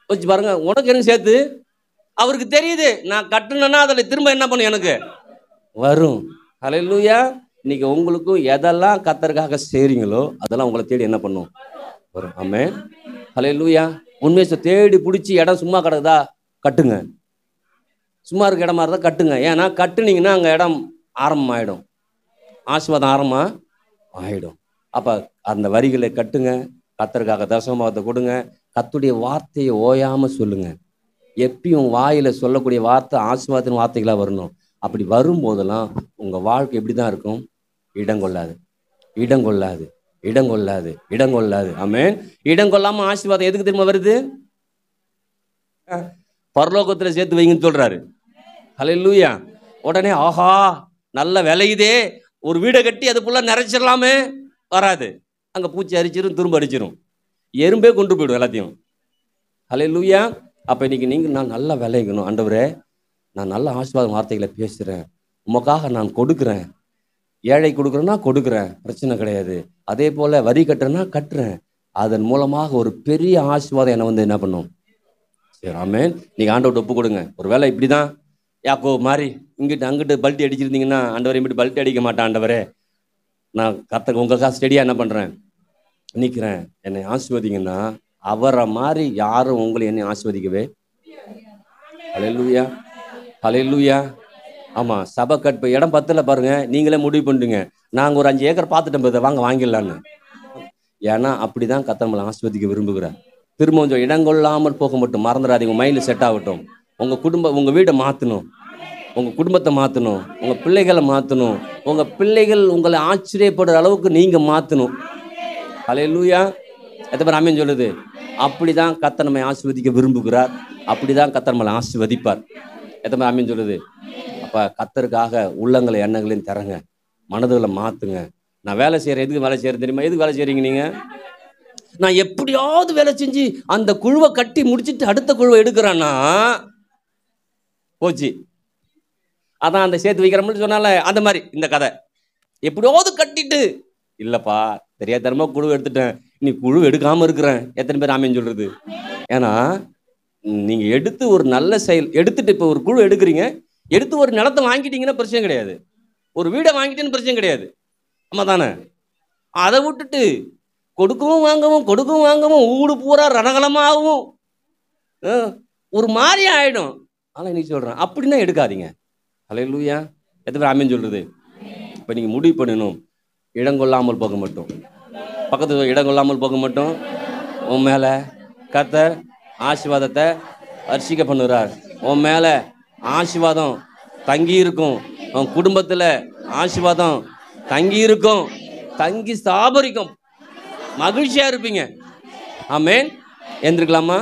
வச்சு பாருங்க. உனக்கு எனக்கு சேர்த்து அவருக்கு தெரியுது நான் கட்டுனேன்னா அதில் திரும்ப என்ன பண்ணும் எனக்கு வரும். அல்லேலூயா. இன்னைக்கு உங்களுக்கும் எதெல்லாம் கர்த்தருக்காக செய்றீங்களோ அதெல்லாம் உங்களை தேடி என்ன பண்ணும் வரும். ஆமென். அல்லேலூயா. உண்மையை தேடி பிடிச்சி இடம் சும்மா கிடக்குதா கட்டுங்க. சும்மா இருக்க இடமா இருந்தால் கட்டுங்க. ஏன்னா கட்டுனீங்கன்னா அங்கே இடம் ஆரம்பம் ஆகிடும், ஆசீர்வாதம் ஆரம்பம் ஆகிடும். அப்போ அந்த வரிகளை கட்டுங்க. கர்த்தருக்காக தசமபாகத்தை கொடுங்க. கர்த்தருடைய வார்த்தையை ஓயாமல் சொல்லுங்க. எப்பயும் வாயில் சொல்லக்கூடிய வார்த்தை ஆசீர்வாதத்தின் வார்த்தைகளாக வரணும். அப்படி வரும்போதெல்லாம் உங்கள் வாழ்க்கை எப்படி தான் இருக்கும்? இடங்கொள்ளாது, இடங்கொள்ளாது, இடங்கொள்ளாது, இடங்கொள்ளாது. ஆமென். இடங்கொள்ளாமல் ஆசீர்வாதம் எதுக்கு திரும்ப வருது? பரலோகத்தில் சேர்த்து வைங்கன்னு சொல்கிறாரு. அல்லேலூயா. உடனே ஆஹா நல்ல விளையுதே, ஒரு வீடை கட்டி அதுக்குள்ளே நிறைச்சிடலாமே, வராது. அங்கே பூச்சி அரிச்சிடும், துரும்பு அடிச்சிடும், எறும்பே கொண்டு போயிடும் எல்லாத்தையும். அல்லேலூயா. அப்போ இன்னைக்கு நீங்கள் நான் நல்லா விளையணும். ஆண்டவரே நான் நல்ல ஆசீர்வாத வார்த்தைகளை பேசுகிறேன், உமக்காக நான் கொடுக்குறேன். ஏழை கொடுக்குறேன்னா கொடுக்குறேன், பிரச்சனை கிடையாது. அதே போல் வரி கட்டுறேன்னா கட்டுறேன். அதன் மூலமாக ஒரு பெரிய ஆசீர்வாதம் என்னை என்ன பண்ணும்? சரி ஆமென். நீங்கள் ஆண்டவர்கிட்ட ஒப்பு கொடுங்க. ஒரு வேளை இப்படி தான் யாக்கோ மாதிரி இங்கிட்டு அங்கிட்டு பல்ட்டி அடிச்சிருந்தீங்கன்னா, ஆண்டவரை இப்படி பல்ட்டி அடிக்க மாட்டேன் ஆண்டவரே, நான் கர்த்தருக்கு உங்களுக்காக ஸ்டெடியாக என்ன பண்ணுறேன், நிற்கிறேன், என்னை ஆசீர்வதிங்கன்னா அவரை மாதிரி யாரும் உங்களை என்னை ஆசீர்வதிக்கவே. அல்லேலூயா. அல்லேலூயா. ஆமாம். சபை கட்டு இடம் பத்தில் பாருங்கள், நீங்களே முடிவு பண்ணிட்டுங்க, நாங்கள் ஒரு 5 ஏக்கர் பார்த்துட்டோம், வாங்க வாங்கிடலான்னு. ஏன்னா அப்படி தான் கர்த்தர் நம்மளை ஆசீர்வதிக்க விரும்புகிறார். திரும்ப கொஞ்சம் இடங்கொள்ளாமல் போக மட்டும் மறந்துடாதீங்க. உங்கள் மைண்டில் செட் ஆகட்டும். உங்கள் வீடை மாற்றணும், உங்கள் குடும்பத்தை மாற்றணும், உங்கள் பிள்ளைகளை மாற்றணும். உங்கள் பிள்ளைகள் உங்களை ஆச்சரியப்படுற அளவுக்கு நீங்கள் மாற்றணும். அல்லேலூயா. எத்தனை பேர் ஆமென் சொல்லுது? அப்படி தான் கர்த்தர் நம்மை ஆசீர்வதிக்க விரும்புகிறார். அப்படி தான் கர்த்தர் நம்மளை ஆசீர்வதிப்பார். எத்தனை பேர் ஆமென் சொல்லுது? அப்போ கர்த்தருக்காக உள்ளங்களை எண்ணங்களையும் தரங்க, மனதுகளை மாற்றுங்க. நான் வேலை செய்கிறேன். எதுக்கு வேலை செய்கிறேன் தெரியுமா? எதுக்கு வேலை செய்கிறீங்க நீங்கள்? நான் எப்படியாவது வேலை செஞ்சு அந்த குழுவை கட்டி முடிச்சுட்டு அடுத்த குழுவை எடுக்கிறான்னா போச்சு. அதான் அந்த சேர்த்து வைக்கிறோம்னு சொன்னால அந்த மாதிரி இந்த கதை. எப்படியாவது கட்டிட்டு இல்லைப்பா தெரியாதரமா குழு எடுத்துட்டேன், நீ குழு எடுக்காமல் இருக்கிறேன். எத்தனை பேர் ஆமென் சொல்றது? ஏன்னா நீங்கள் எடுத்து ஒரு நல்ல செயல் எடுத்துட்டு இப்போ ஒரு குழு எடுக்கிறீங்க, எடுத்து ஒரு நிலத்தை வாங்கிட்டீங்கன்னா பிரச்சனை கிடையாது, ஒரு வீடை வாங்கிட்டேன்னு பிரச்சனை கிடையாது. ஆமாம் தானே? அதை விட்டுட்டு கொடுக்கவும் வாங்கவும் ஊடு பூரா ரணகலமாகவும் ஒரு மாதிரி ஆகிடும். ஆனால் இன்னைக்கு சொல்கிறேன் அப்படின்னா எடுக்காதீங்க. அல்லேலூயா. எத்தனை பேர் ஆமென் சொல்கிறது? இப்போ நீங்கள் முடிவு பண்ணணும், இடங்கொள்ளாமல் போக மட்டும். பக்கத்து இடங்கொள்ளாமல் போக மட்டும் உன் மேலே கர்த்தர் ஆசீர்வாதத்தை வர்ஷிக்க பண்ணுறார். உன் மேலே ஆசீர்வாதம் தங்கி இருக்கும், உன் குடும்பத்தில் ஆசீர்வாதம் தங்கி இருக்கும், தங்கி ஸ்தாபரிக்கும், மகிழ்ச்சியாக இருப்பீங்க. ஆமென். எந்திருக்கலாமா?